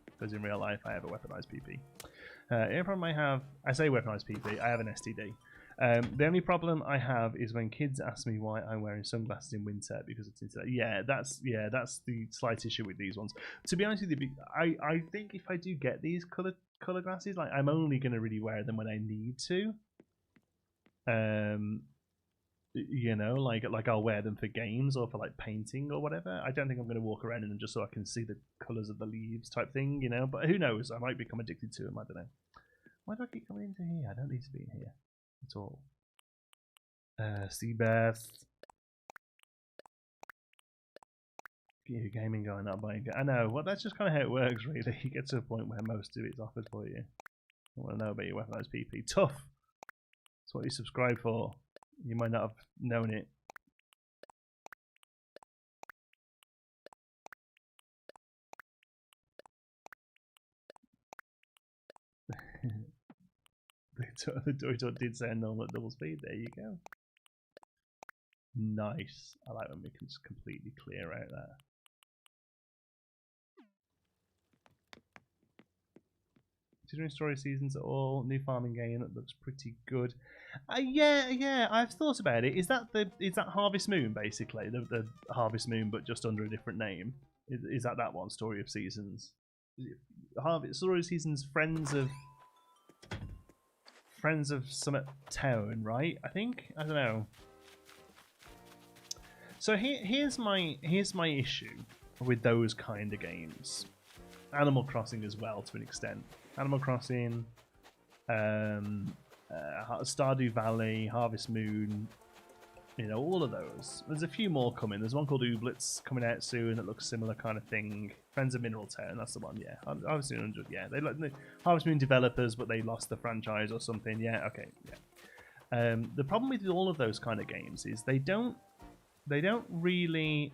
Because in real life, I have a weaponized PP. The only problem I say weaponized PP, I have an STD. The only problem I have is when kids ask me why I'm wearing sunglasses in winter because it's internet. Yeah, that's the slight issue with these ones. To be honest with you, I think if I do get these color glasses, like I'm only gonna really wear them when I need to. you know, like I'll wear them for games or for like painting or whatever. I don't think I'm going to walk around in them just so I can see the colours of the leaves type thing, you know. But who knows? I might become addicted to them. I don't know. Why do I keep coming into here? I don't need to be in here at all. Sea bath. Get your gaming going, not buying. I know. Well, that's just kind of how it works, really. You get to a point where most of it's offered for you. I want to know about your weaponized PP. Tough. That's what you subscribe for. You might not have known it. The Toy did say normal at double speed. There you go. Nice. I like when we can just completely clear out that. Considering story seasons at all, new farming game that looks pretty good. Yeah, I've thought about it. Is that Harvest Moon basically? The Harvest Moon, but just under a different name. Is that one? Story of Seasons. Story of Seasons, Friends of Summit Town, right? I think. I don't know. So here's my issue with those kind of games. Animal Crossing as well, to an extent. Animal Crossing, Stardew Valley, Harvest Moon, you know, all of those. There's a few more coming. There's one called Ooblets coming out soon that looks similar kind of thing. Friends of Mineral Town, that's the one, yeah. Harvest Moon 100, yeah. They like the Harvest Moon developers, but they lost the franchise or something. Yeah, okay, yeah. The problem with all of those kind of games is they don't really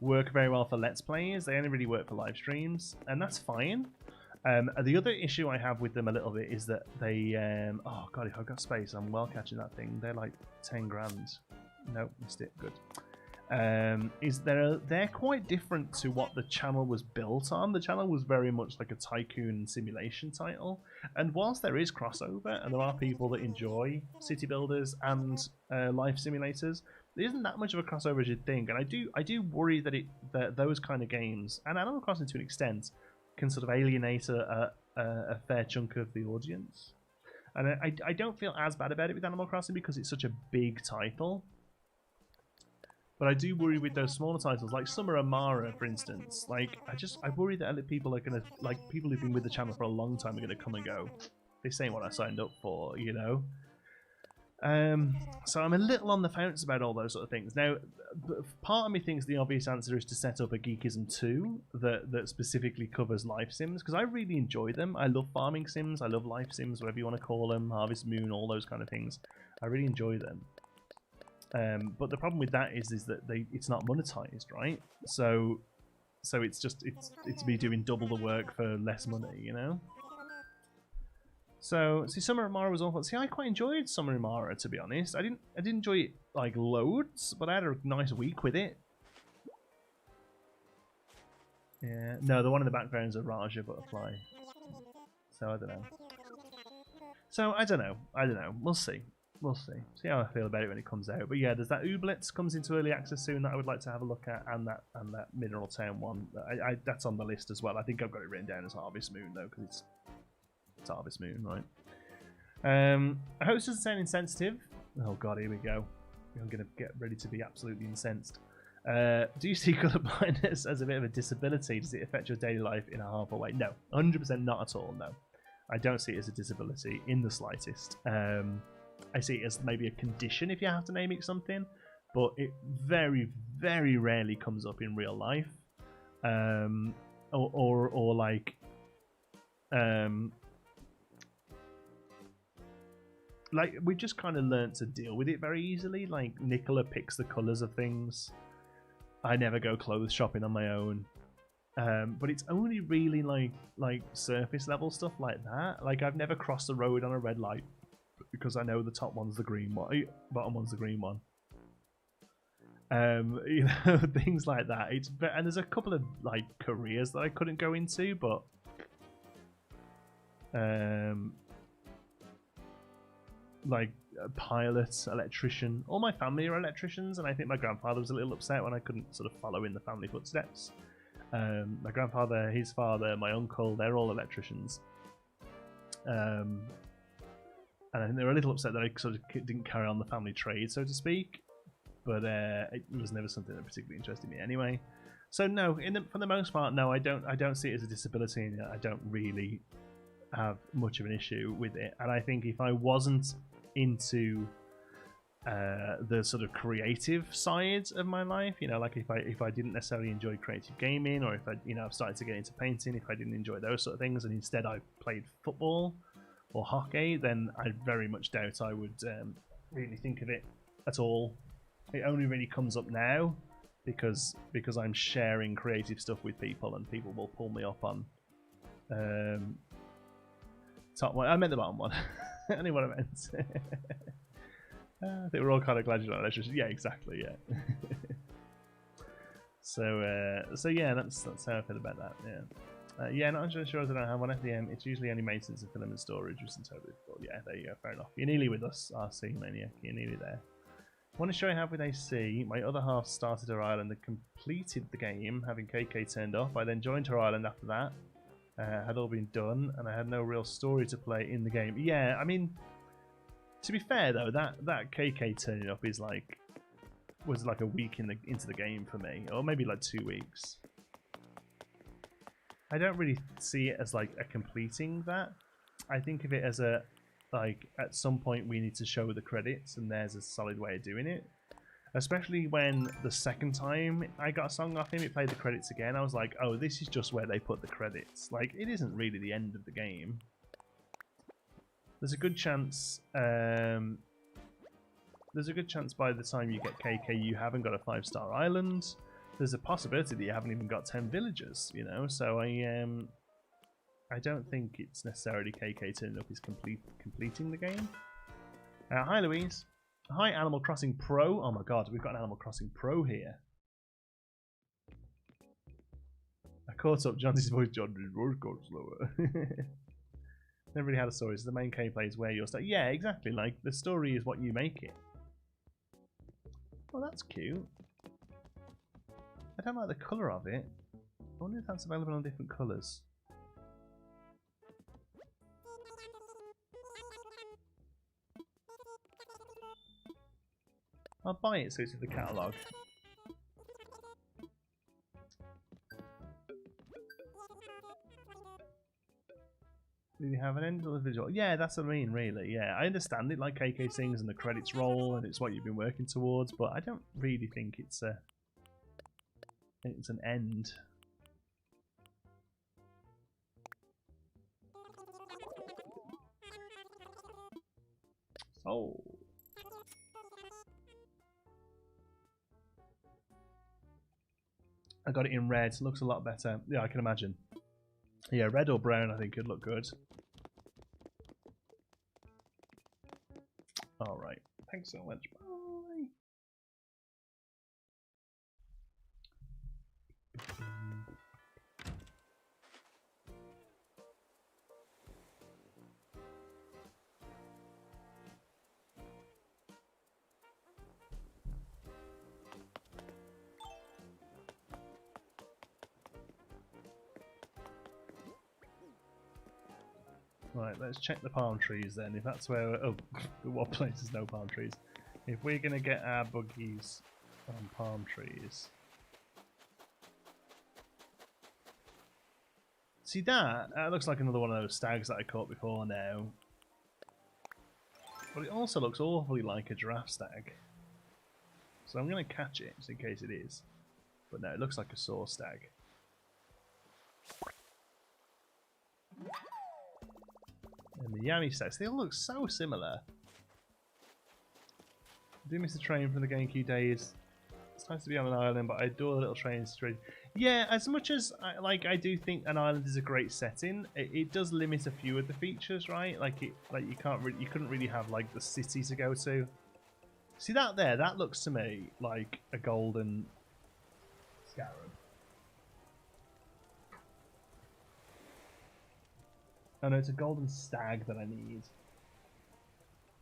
work very well for Let's Plays. They only really work for live streams, and that's fine. The other issue I have with them a little bit is that they oh god, if I've got space, I'm well catching that thing. They're like 10 grand. Nope, missed it. Good. Is they're quite different to what the channel was built on. The channel was very much like a tycoon simulation title, and whilst there is crossover and there are people that enjoy city builders and life simulators, there isn't that much of a crossover as you'd think. And I do worry that those kind of games, and Animal Crossing to an extent, can sort of alienate a fair chunk of the audience. And I don't feel as bad about it with Animal Crossing because it's such a big title. But I do worry with those smaller titles, like Summer of Mara, for instance. Like, I worry that people are gonna, like, people who've been with the channel for a long time are gonna come and go, this ain't what I signed up for, you know. So I'm a little on the fence about all those sort of things. Now, part of me thinks the obvious answer is to set up a Geekism 2 that specifically covers life sims, because I really enjoy them. I love farming sims, I love life sims, whatever you want to call them, Harvest Moon, all those kind of things. I really enjoy them. But the problem with that is that it's not monetized, right? So it's me doing double the work for less money, you know. So see, Summer of Mara was awful. See, I quite enjoyed Summer of Mara, to be honest. I didn't enjoy it like loads, but I had a nice week with it. Yeah, no, the one in the background is a Raja butterfly. So I don't know. I don't know. We'll see. We'll see. See how I feel about it when it comes out. But yeah, there's that Ooblets comes into early access soon that I would like to have a look at, and that Mineral Town one. That's on the list as well. I think I've got it written down as Harvest Moon though, because it's Harvest Moon, right? I hope this doesn't sound insensitive. Oh god, here we go. I'm gonna get ready to be absolutely incensed. Do you see colourblindness as a bit of a disability? Does it affect your daily life in a harmful way? No, 100% not at all. No, I don't see it as a disability in the slightest. I see it as maybe a condition if you have to name it something, but it very, very rarely comes up in real life, or like we just kind of learnt to deal with it very easily. Like Nicola picks the colours of things. I never go clothes shopping on my own. But it's only really like surface level stuff like that. Like I've never crossed the road on a red light because I know the top one's the green one, bottom one's the green one. You know, things like that. And there's a couple of like careers that I couldn't go into, but like a pilot, electrician. All my family are electricians, and I think my grandfather was a little upset when I couldn't sort of follow in the family footsteps. My grandfather, his father, my uncle, they're all electricians. And I think they were a little upset that I sort of didn't carry on the family trade, so to speak. But it was never something that particularly interested me anyway. So no, for the most part, no, I don't see it as a disability, and I don't really have much of an issue with it. And I think if I wasn't into the sort of creative side of my life, you know, like if I didn't necessarily enjoy creative gaming, or if I, you know, I've started to get into painting, if I didn't enjoy those sort of things, and instead I played football or hockey, then I very much doubt I would really think of it at all. It only really comes up now because I'm sharing creative stuff with people, and people will pull me up on top one. I meant the bottom one. I knew what I meant. I think we're all kind of glad you're not electrician. Yeah, exactly. Yeah. So yeah, that's how I feel about that. Yeah. Yeah, not sure I don't have one FDM. It's usually only maintenance and filament storage, which is totally difficult. Yeah, there you go. Fair enough. You're nearly with us, RC Maniac. You're nearly there. Want to show you how with AC. My other half started her island and completed the game, having KK turned off. I then joined her island after that. Had all been done, and I had no real story to play in the game. Yeah, I mean, to be fair though, that KK turning up was like a week into the game for me, or maybe like 2 weeks. I don't really see it as like a completing that. I think of it as a, like, at some point we need to show the credits, and there's a solid way of doing it. Especially when the second time I got a song off him, it played the credits again. I was like, oh, this is just where they put the credits. Like, it isn't really the end of the game. There's a good chance. There's a good chance by the time you get KK, you haven't got a 5-star island. There's a possibility that you haven't even got 10 villagers. You know, so I don't think it's necessarily KK turning up is completing the game. Hi, Louise. Hi, Animal Crossing Pro. Oh my god, we've got an Animal Crossing Pro here. I caught up Johnny's voice. Johnny's voice got slower. Never really had a story, so the main gameplay is where you're stuck. Yeah, exactly. Like, the story is what you make it. Well, that's cute. I don't like the colour of it. I wonder if that's available on different colours. I'll buy it so it's in the catalogue. Do you have an end to the visual? Yeah, that's what I mean, really. Yeah, I understand it, like KK sings and the credits roll and it's what you've been working towards, but I don't really think it's an end. Oh. I got it in red. Looks a lot better. Yeah, I can imagine. Yeah, red or brown I think could look good. Alright. Thanks so much. Bye. Right, let's check the palm trees then. If that's where... Oh, what place there's no palm trees? If we're going to get our buggies on palm trees... See that? That looks like another one of those stags that I caught before now. But it also looks awfully like a giraffe stag. So I'm going to catch it, just in case it is. But no, it looks like a saw stag. And the Yami stags, they all look so similar. I do miss the train from the GameCube days. It's nice to be on an island, but I adore the little train situation. Yeah, as much as I do think an island is a great setting, it does limit a few of the features, right? Like you couldn't really have like the city to go to. See that there? That looks to me like a golden scarab. Oh no, it's a golden stag that I need.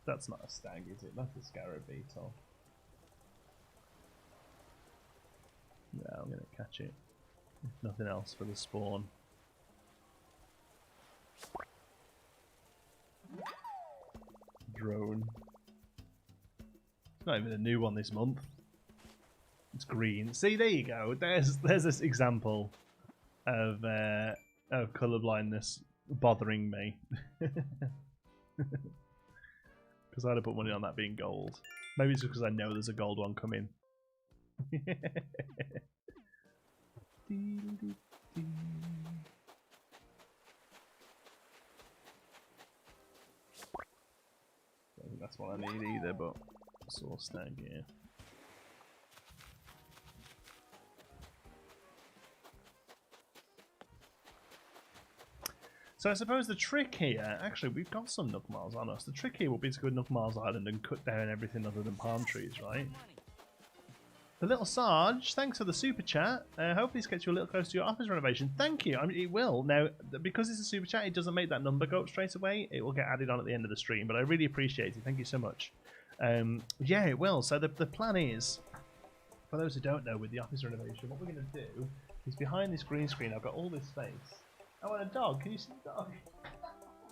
That's not a stag, is it? That's a scarab beetle. Yeah, I'm gonna catch it. If nothing else for the spawn. drone. It's not even a new one this month. It's green. See, there you go. There's this example of colour blindness bothering me. Because I'd have put money on that being gold. Maybe it's because I know there's a gold one coming. I don't think that's what I need either, but source tag, yeah. So I suppose the trick here, actually we've got some Nook Miles on us. The trick here will be to go to Nook Miles Island and cut down everything other than palm trees, right? The little Sarge, thanks for the super chat. Hopefully this gets you a little close to your office renovation. Thank you. I mean, it will. Now, because it's a super chat, it doesn't make that number go up straight away. It will get added on at the end of the stream, but I really appreciate it. Thank you so much. Yeah, it will. So the plan is, for those who don't know, with the office renovation, what we're going to do is behind this green screen, I've got all this space. I want a dog. Can you see the dog?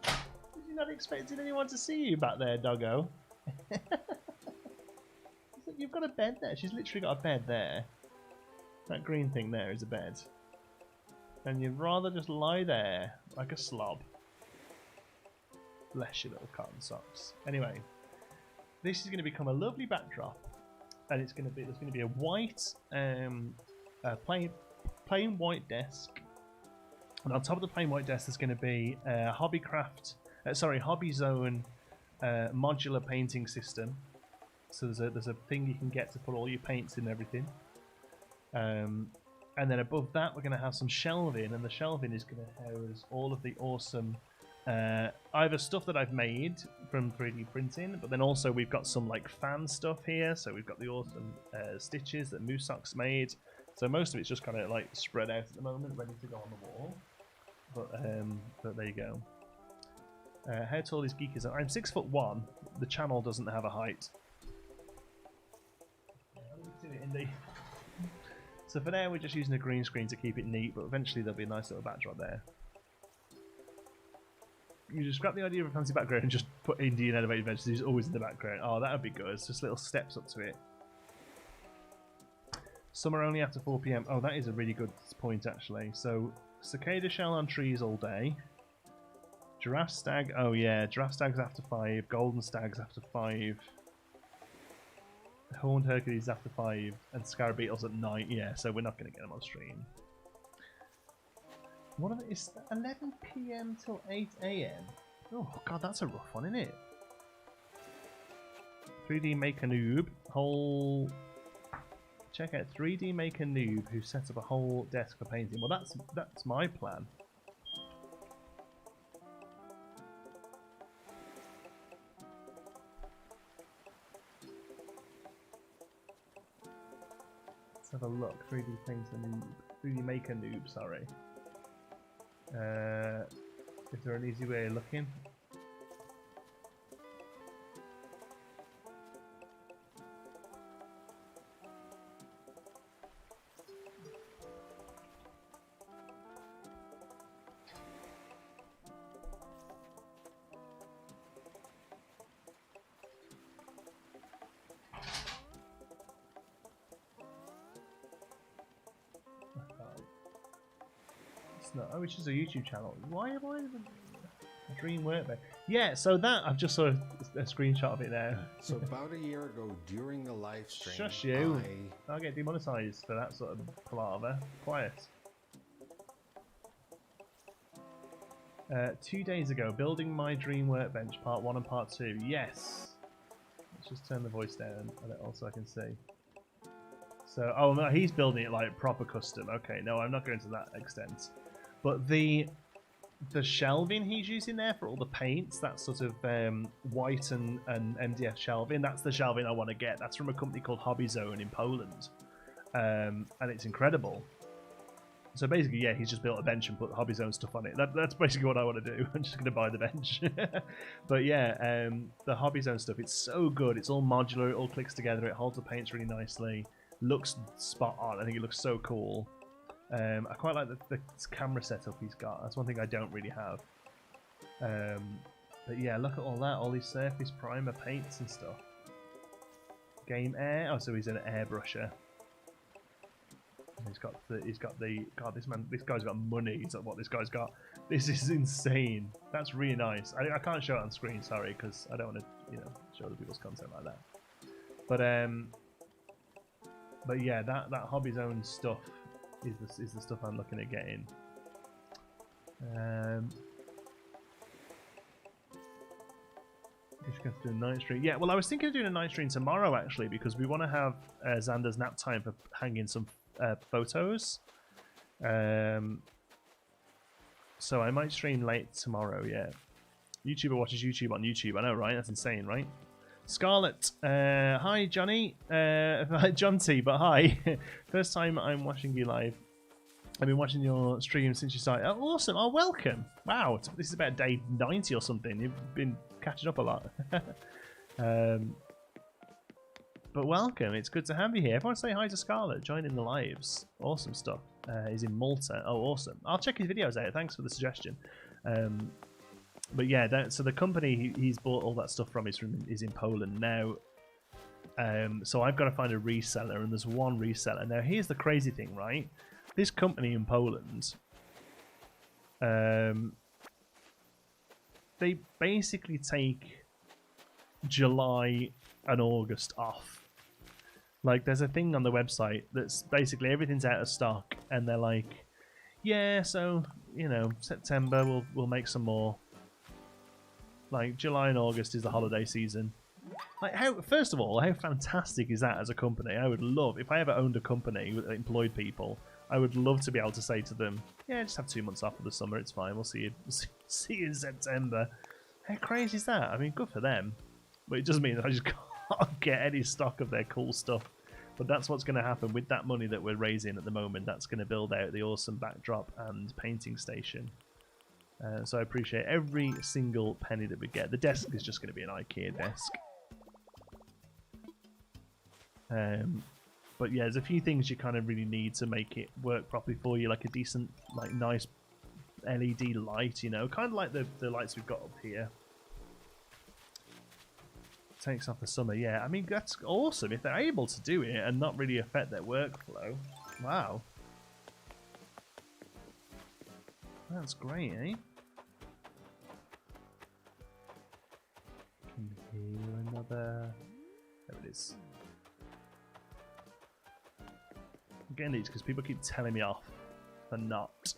Did you not expecting anyone to see you back there, doggo? You've got a bed there. She's literally got a bed there. That green thing there is a bed. And you'd rather just lie there like a slob. Bless your little cotton socks. Anyway, this is going to become a lovely backdrop, and it's going to be there's going to be a white, plain white desk. And on top of the plain white desk, there's going to be a Hobby Zone modular painting system. So there's a thing you can get to put all your paints in and everything. And then above that, we're going to have some shelving, and the shelving is going to house all of the awesome either stuff that I've made from 3D printing, but then also we've got some like fan stuff here. So we've got the awesome stitches that Moossock's made. So most of it's just kind of like spread out at the moment, ready to go on the wall. But there you go. How tall is Geekism? I'm 6'1". The channel doesn't have a height. So for now we're just using a green screen to keep it neat, but eventually there'll be a nice little backdrop there. You just grab the idea of a fancy background and just put Indian Elevated Ventures, who's always in the background. Oh, that would be good. It's just little steps up to it. Summer only after 4 PM. Oh, that is a really good point actually. So cicada shell on trees all day. Giraffe stag. Oh yeah, giraffe stags after 5. Golden stags after 5. Horned Hercules after 5, and scarab beetles at night. Yeah, so we're not going to get them on stream. One of it is 11 PM till 8 AM. Oh god, that's a rough one, isn't it? 3D Maker Noob. Check out 3D Maker Noob, who set up a whole desk for painting. Well, that's my plan. Have a look. 3D Painter Noob. 3D Maker Noob, sorry. Is there an easy way of looking? Oh, which is a YouTube channel. Why am I a dream workbench? Yeah, so that I've just saw a screenshot of it now. So about a year ago, during the live stream, shush you! I'll get demonetized for that sort of palaver. Quiet. 2 days ago, building my dream workbench, part 1 and part 2. Yes. Let's just turn the voice down a little so I can see. So, oh no, he's building it like proper custom. Okay, no, I'm not going to that extent. But the shelving he's using there for all the paints, that sort of white and MDF shelving, that's the shelving I want to get. That's from a company called Hobby Zone in Poland. And it's incredible. So basically, yeah, he's just built a bench and put Hobby Zone stuff on it. That's basically what I want to do. I'm just going to buy the bench. But yeah, the Hobby Zone stuff, it's so good. It's all modular, it all clicks together, it holds the paints really nicely. Looks spot on. I think it looks so cool. I quite like the camera setup he's got. That's one thing I don't really have. But yeah, look at all that, all these surface primer paints and stuff. Game air. Oh, so he's an airbrusher. He's got the God. This guy's got money. Is that what this guy's got? This is insane. That's really nice. I can't show it on screen, sorry, because I don't want to, show other people's content like that. But yeah, that Hobby's own stuff is the stuff I'm looking at getting. Just going to do a night stream. Yeah, well, I was thinking of doing a night stream tomorrow actually, because we want to have Xander's nap time for hanging some photos. So I might stream late tomorrow. Yeah, YouTuber watches YouTube on YouTube. I know, right? That's insane, right? Scarlett, hi Johnny, John T, but hi. First time I'm watching you live. I've been watching your stream since you started. Oh, awesome! Oh, welcome! Wow, this is about day 90 or something. You've been catching up a lot. But welcome, it's good to have you here. Everyone say hi to Scarlett, joining the lives. Awesome stuff. He's in Malta. Oh, awesome. I'll check his videos out. Thanks for the suggestion. But yeah, so the company he's bought all that stuff from is in Poland now. So I've got to find a reseller, and there's one reseller. Now, here's the crazy thing, right? This company in Poland, they basically take July and August off. Like, there's a thing on the website that's basically everything's out of stock, and they're like, yeah, so, September we'll make some more. Like, July and August is the holiday season. Like, first of all, how fantastic is that as a company? I would love, if I ever owned a company with employed people, I would love to be able to say to them, yeah, just have 2 months off for the summer, it's fine, we'll see you in September. How crazy is that? I mean, good for them. But it does mean that I just can't get any stock of their cool stuff. But that's what's going to happen with that money that we're raising at the moment. That's going to build out the awesome backdrop and painting station. So I appreciate every single penny that we get. The desk is just going to be an IKEA desk. But yeah, there's a few things you kind of really need to make it work properly for you, like a decent, like nice LED light, kind of like the lights we've got up here. Takes off the summer, yeah. I mean, that's awesome if they're able to do it and not really affect their workflow. Wow. That's great, eh? Can you hear another... There it is. I'm getting these because people keep telling me off for not.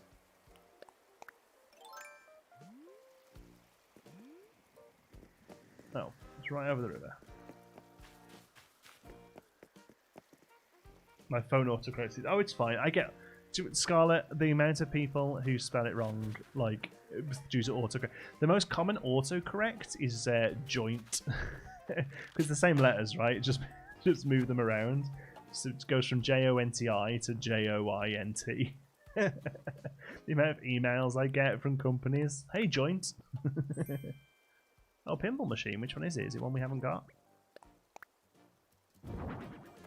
Oh, it's right over the river. My phone autocorrects it. Oh, it's fine. I get... Scarlett, the amount of people who spell it wrong, like, due to autocorrect. The most common autocorrect is joint. Because the same letters, right? Just move them around. So it goes from J-O-N-T-I to J-O-I-N-T. The amount of emails I get from companies. Hey, joint. Oh, pinball machine. Which one is it? Is it one we haven't got?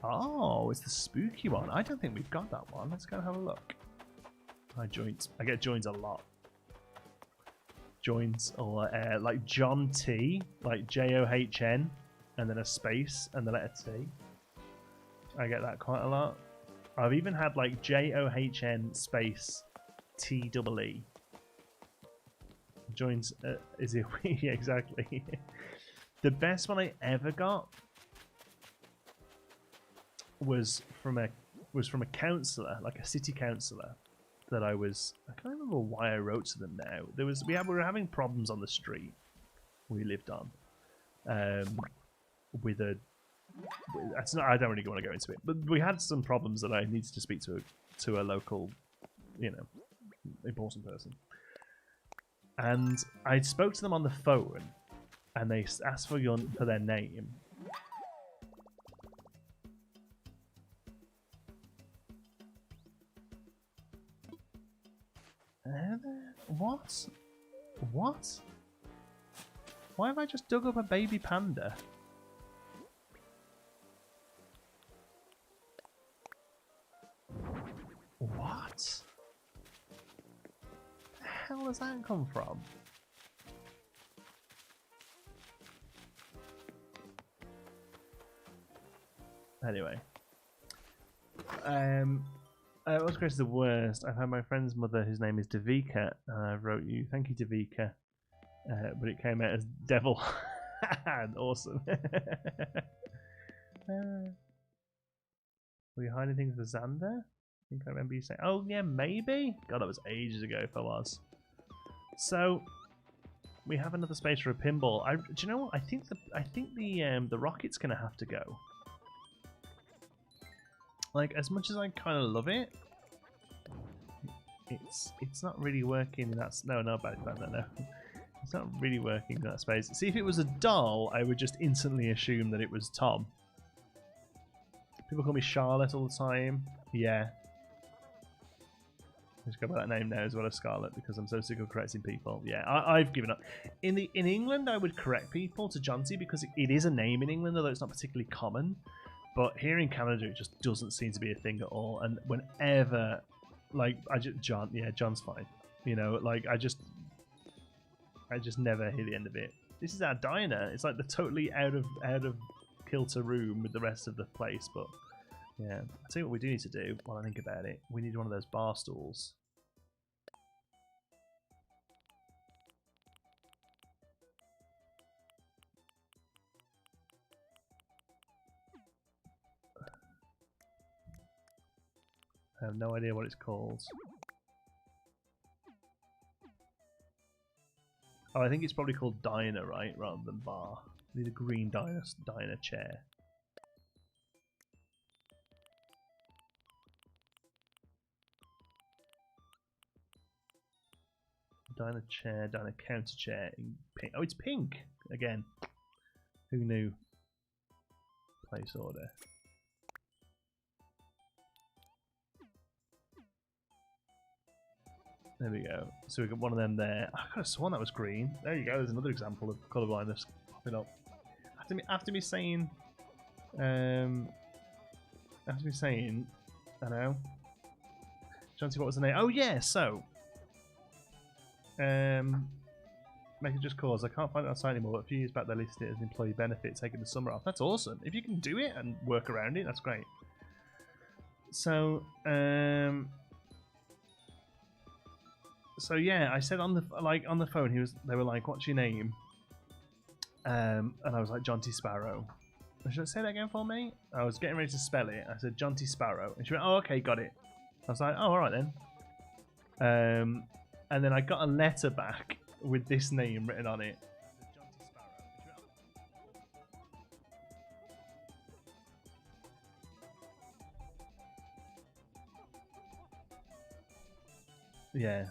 Oh, it's the spooky one. I don't think we've got that one. Let's go have a look. Hi, joints. I get joins a lot. Joins, or like John T, like J-O-H-N, and then a space and the letter T. I get that quite a lot. I've even had like J-O-H-N space T-double-E. Joins, is it? Yeah, exactly. The best one I ever got was from a councillor, like a city councillor, that I can't remember why I wrote to them now. We were having problems on the street we lived on, with a. I don't really want to go into it, but we had some problems that I needed to speak to a local, important person, and I spoke to them on the phone, and they asked for their name. What? What? Why have I just dug up a baby panda? What? Where the hell does that come from? Anyway. What's Grace the worst? I've had my friend's mother, whose name is Davika, and I wrote you, thank you, Davika. But it came out as Devil. Awesome. Were you hiding things for Xander? I think I remember you saying, oh yeah, maybe? God, that was ages ago if I was. So, we have another space for a pinball. Do you know what? I think the rocket's gonna have to go. Like, as much as I kind of love it, it's not really working. That's no, bad plan. No. It's not really working in that space. See, if it was a doll, I would just instantly assume that it was Tom. People call me Charlotte all the time. Yeah. I just go by that name now as well as Scarlett because I'm so sick of correcting people. Yeah, I've given up. In England, I would correct people to Jonty because it is a name in England, although it's not particularly common. But here in Canada, it just doesn't seem to be a thing at all. And whenever, like, John's fine. You know, like, I just never hear the end of it. This is our diner. It's like the totally out of kilter room with the rest of the place. But yeah, I tell you what we do need to do while I think about it. We need one of those bar stools. I have no idea what it's called. Oh, I think it's probably called diner, right, rather than bar. We need a green diner chair. Diner chair, diner counter chair in pink. Oh, it's pink again. Who knew? Place order. There we go. So we got one of them there. I could have sworn that was green. There you go. There's another example of colour blindness popping up. After me saying, I know. Jonty, what was the name? Oh yeah. So, make it just cause. I can't find it on site anymore. But a few years back, they listed it as an employee benefit, taking the summer off. That's awesome. If you can do it and work around it, that's great. So, So yeah, I said on the phone, they were like, "What's your name?" And I was like, "Jonty Sparrow." Should I say that again for me? I was getting ready to spell it. I said Jonty Sparrow, and she went, "Oh, okay, got it." I was like, "Oh, all right then." And then I got a letter back with this name written on it. Yeah.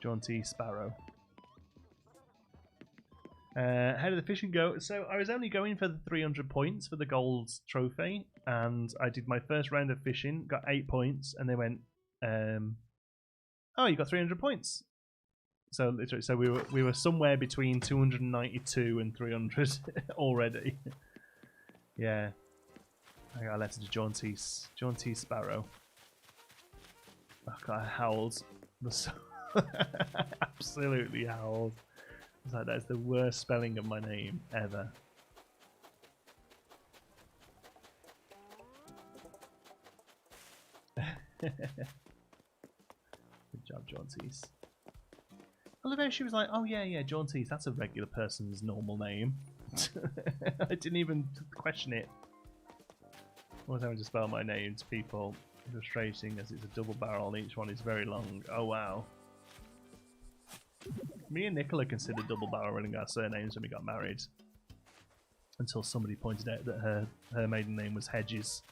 Jonty Sparrow. How did the fishing go? So I was only going for the 300 points for the gold trophy, and I did my first round of fishing, got 8 points, and they went, "Oh, you got 300 points." So literally, so we were somewhere between 292 and 300 already. Yeah, I got a letter to Jonty Sparrow. Oh God, I howled. Absolutely howled. I was like, that's the worst spelling of my name ever. Good job, Jaunties. I love how she was like, oh yeah, Jaunties, that's a regular person's normal name. I didn't even question it. I was having to spell my name to people. Frustrating as it's a double barrel and each one is very long. Oh wow. Me and Nicola considered double barreling our surnames when we got married. Until somebody pointed out that her maiden name was Hedges.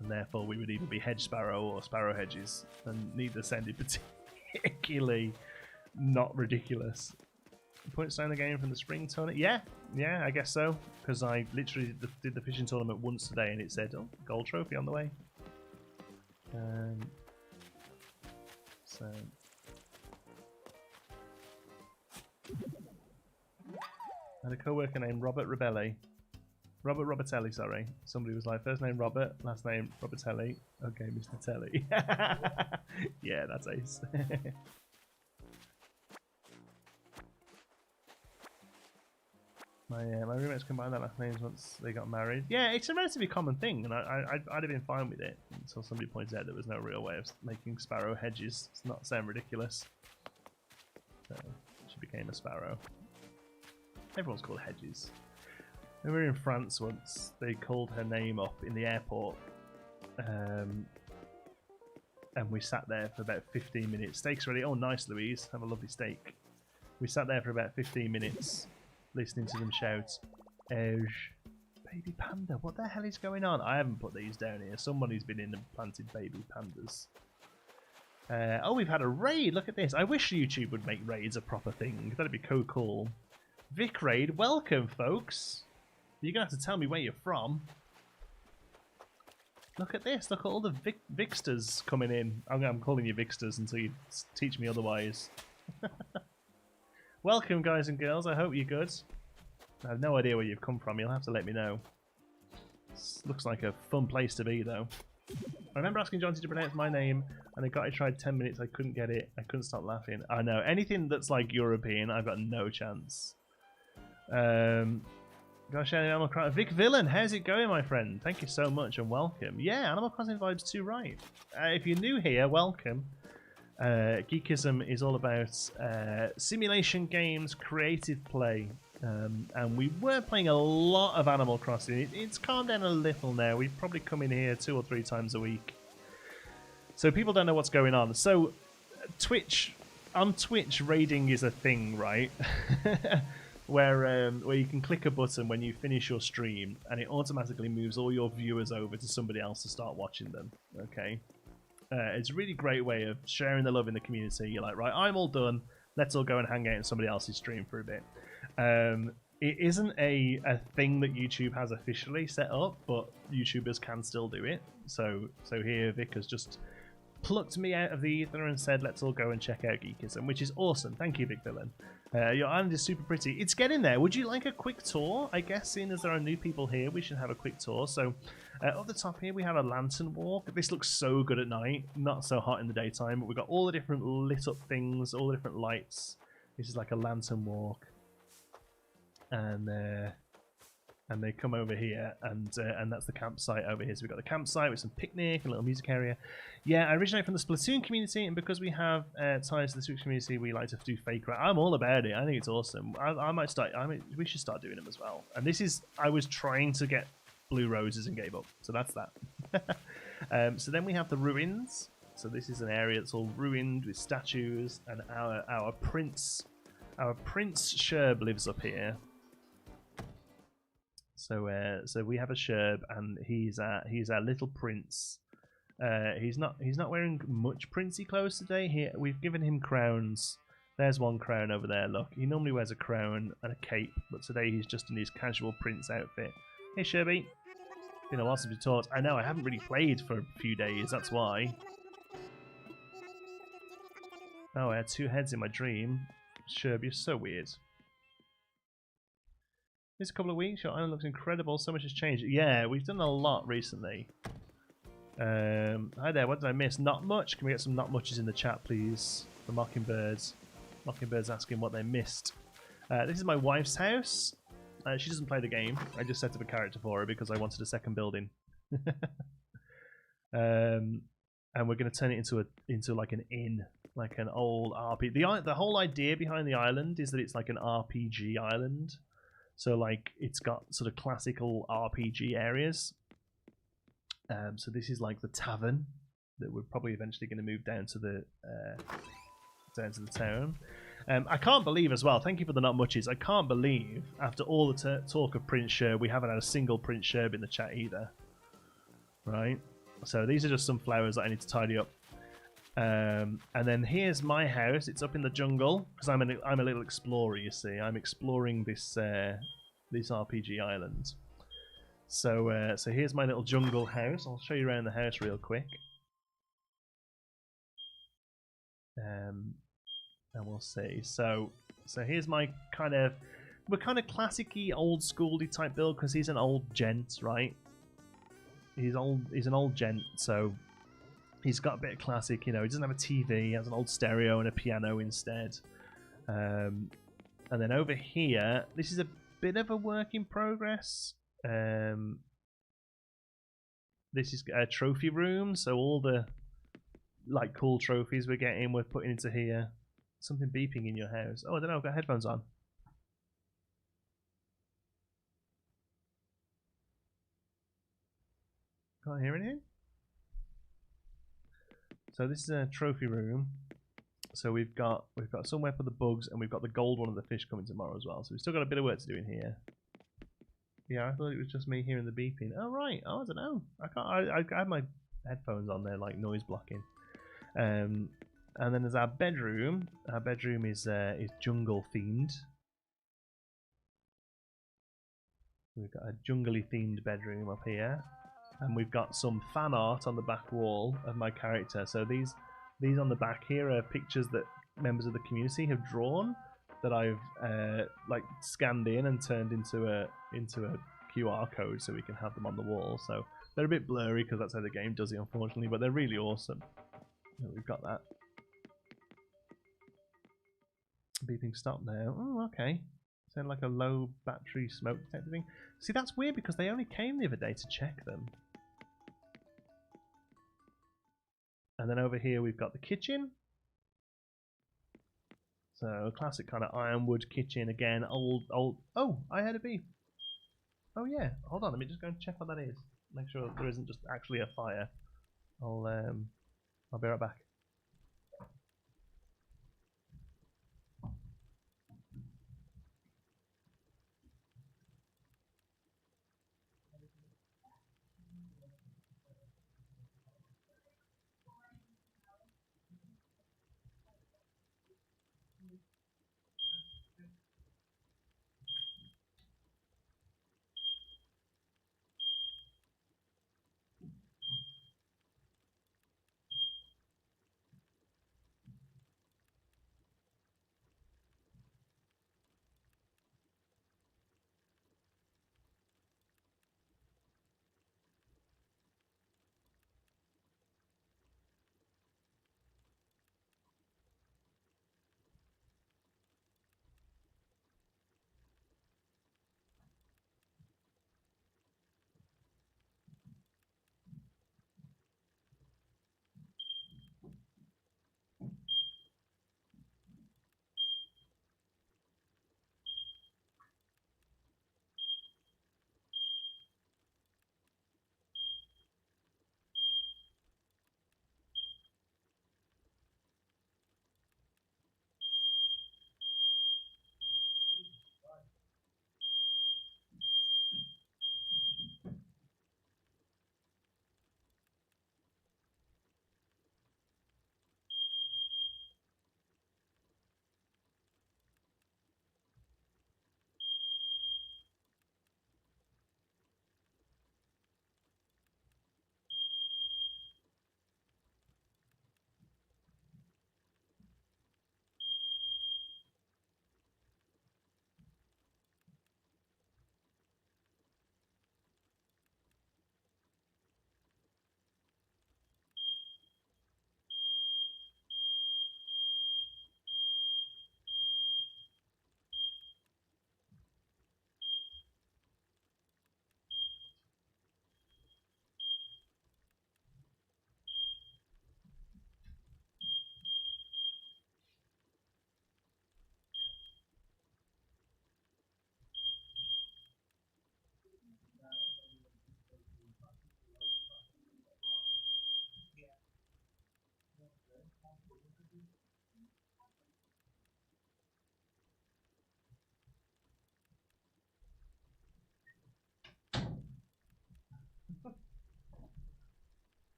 And therefore we would either be Hedge Sparrow or Sparrow Hedges. And neither sounded particularly not ridiculous. Points down the game from the spring tournament? Yeah, I guess so. Because I literally did the fishing tournament once today and it said, oh, gold trophy on the way. So I had a co-worker named Robert Robertelli, sorry. Somebody was like, first name Robert, last name Robertelli. Okay, Mr. Telly. Yeah, that's ace. My roommates combined their last names once they got married. Yeah, it's a relatively common thing, and I'd have been fine with it until somebody pointed out there was no real way of making sparrow hedges. It's not sound ridiculous. So she became a sparrow. Everyone's called hedges. When we were in France once, they called her name up in the airport. And we sat there for about 15 minutes. Steak's ready. Oh, nice, Louise. Have a lovely steak. We sat there for about 15 minutes. Listening to them shout, "Ege, baby panda, what the hell is going on?" I haven't put these down here. Somebody's been in and planted baby pandas. Oh, we've had a raid. Look at this. I wish YouTube would make raids a proper thing. That'd be cool. Vic raid, welcome, folks. You're gonna have to tell me where you're from. Look at this. Look at all the Vicsters coming in. I'm calling you Vicsters until you teach me otherwise. Welcome, guys and girls. I hope you're good. I have no idea where you've come from. You'll have to let me know. This looks like a fun place to be, though. I remember asking Jonty to pronounce my name, and I tried 10 minutes. I couldn't get it. I couldn't stop laughing. I know. Anything that's like European, I've got no chance. Gosh, Animal Crossing. Vic Villain, how's it going, my friend? Thank you so much and welcome. Yeah, Animal Crossing vibes too, right. If you're new here, welcome. Geekism is all about simulation games, creative play, and we were playing a lot of Animal Crossing. It's calmed down a little now. We probably come in here 2 or 3 times a week, so people don't know what's going on. So on Twitch, raiding is a thing, right? where you can click a button when you finish your stream, and it automatically moves all your viewers over to somebody else to start watching them. Okay. It's a really great way of sharing the love in the community. You're like, right, I'm all done. Let's all go and hang out in somebody else's stream for a bit. It isn't a thing that YouTube has officially set up, but YouTubers can still do it. So here Vic has just plucked me out of the ether and said, let's all go and check out Geekism, which is awesome. Thank you, Vic Villain. Your island is super pretty. It's getting there. Would you like a quick tour? I guess, seeing as there are new people here, we should have a quick tour. So up the top here, we have a lantern walk. This looks so good at night. Not so hot in the daytime, but we've got all the different lit up things, all the different lights. This is like a lantern walk. And they come over here, and that's the campsite over here. So we've got the campsite with some picnic and a little music area. Yeah, I originate from the Splatoon community, and because we have ties to the Switch community, we like to do fake rap. I'm all about it. I think it's awesome. We should start doing them as well. And this is, I was trying to get blue roses and gave up. So that's that. So then we have the ruins. So this is an area that's all ruined with statues, and our prince Sherb lives up here. So we have a Sherb, and he's our little prince. He's not wearing much princey clothes today. Here we've given him crowns. There's one crown over there. Look, he normally wears a crown and a cape, but today he's just in his casual prince outfit. Hey Sherby, been a while since we talked. I know I haven't really played for a few days. That's why. Oh, I had 2 heads in my dream. Sherb, you're so weird. This couple of weeks, your island looks incredible. So much has changed. Yeah, we've done a lot recently. Hi there, what did I miss? Not much. Can we get some not muches in the chat, please? For Mockingbirds. Mockingbirds asking what they missed. This is my wife's house. She doesn't play the game. I just set up a character for her because I wanted a second building. And we're going to turn it into like an inn, like an old RPG. The whole idea behind the island is that it's like an RPG island. So like it's got sort of classical RPG areas. So this is like the tavern that we're probably eventually going to move down to the town. I can't believe as well. Thank you for the not muches. I can't believe after all the talk of Prince Sherb, we haven't had a single Prince Sherb in the chat either. Right. So these are just some flowers that I need to tidy up. And then here's my house. It's up in the jungle because I'm a little explorer. You see, I'm exploring this RPG island. So here's my little jungle house. I'll show you around the house real quick. And we'll see. So here's my we're kind of classic-y, old-school-y type build because he's an old gent, right? He's an old gent, so he's got a bit of classic, you know. He doesn't have a TV. He has an old stereo and a piano instead. And then over here, this is a bit of a work in progress. This is a trophy room, so all the like cool trophies we're getting, we're putting into here. Something beeping in your house. Oh, I don't know. I've got headphones on. Can't hear anything. So this is a trophy room. So we've got somewhere for the bugs, and we've got the gold one of the fish coming tomorrow as well. So we've still got a bit of work to do in here. Yeah, I thought it was just me hearing the beeping. Oh right. Oh, I don't know. I have my headphones on there, like noise blocking. And then there's our bedroom. Our bedroom is jungle themed. We've got a jungly themed bedroom up here, and we've got some fan art on the back wall of my character. So these on the back here are pictures that members of the community have drawn that I've like scanned in and turned into a QR code so we can have them on the wall. So they're a bit blurry because that's how the game does it, unfortunately, but they're really awesome. We've got that. Beeping stop now. Oh, okay. Sound like a low battery smoke detector thing. See, that's weird because they only came the other day to check them. And then over here we've got the kitchen. So classic kind of ironwood kitchen again. Old. Oh, I heard a beep. Oh yeah. Hold on. Let me just go and check what that is. Make sure there isn't just actually a fire. I'll be right back.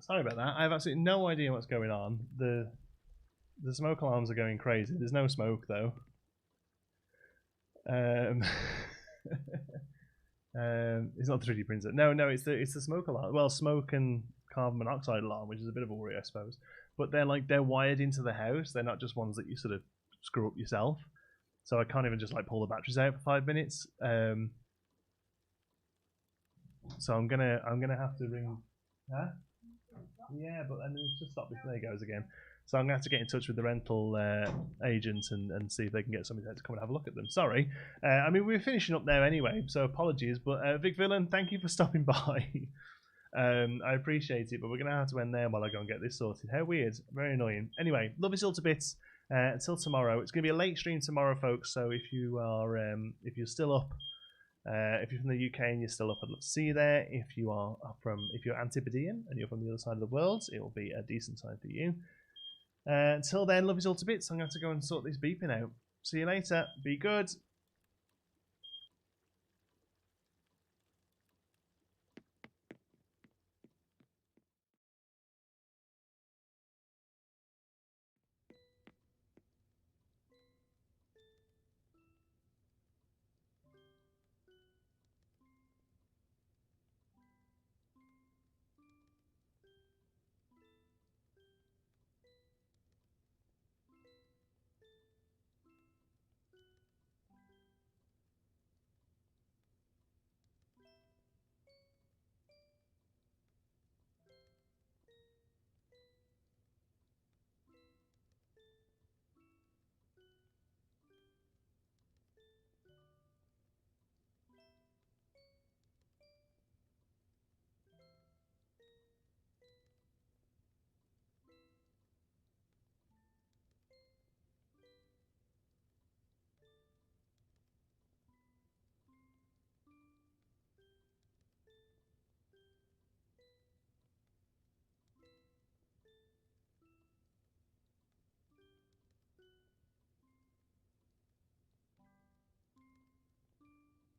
Sorry about that. I have absolutely no idea what's going on. The smoke alarms are going crazy. There's no smoke though. It's not the 3D printer. No, it's the smoke alarm. Well, smoke and carbon monoxide alarm, which is a bit of a worry, I suppose. But they're wired into the house. They're not just ones that you sort of screw up yourself. So I can't even just like pull the batteries out for 5 minutes. So I'm gonna have to ring. Huh? Yeah, but then it's just stop. There it goes again. So I'm going to have to get in touch with the rental agents and see if they can get somebody to come and have a look at them. Sorry. I mean, we're finishing up there anyway, so apologies. But Vic Villain, thank you for stopping by. I appreciate it, but we're going to have to end there while I go and get this sorted. How weird. Very annoying. Anyway, love you all to bits. Until tomorrow. It's going to be a late stream tomorrow, folks. So if you are, if you're still up, if you're from the UK and you're still up, I'd love to see you there. If you're Antipodean and you're from the other side of the world, it will be a decent time for you. Until then, love you all to bits. I'm going to have to go and sort this beeping out. See you later. Be good.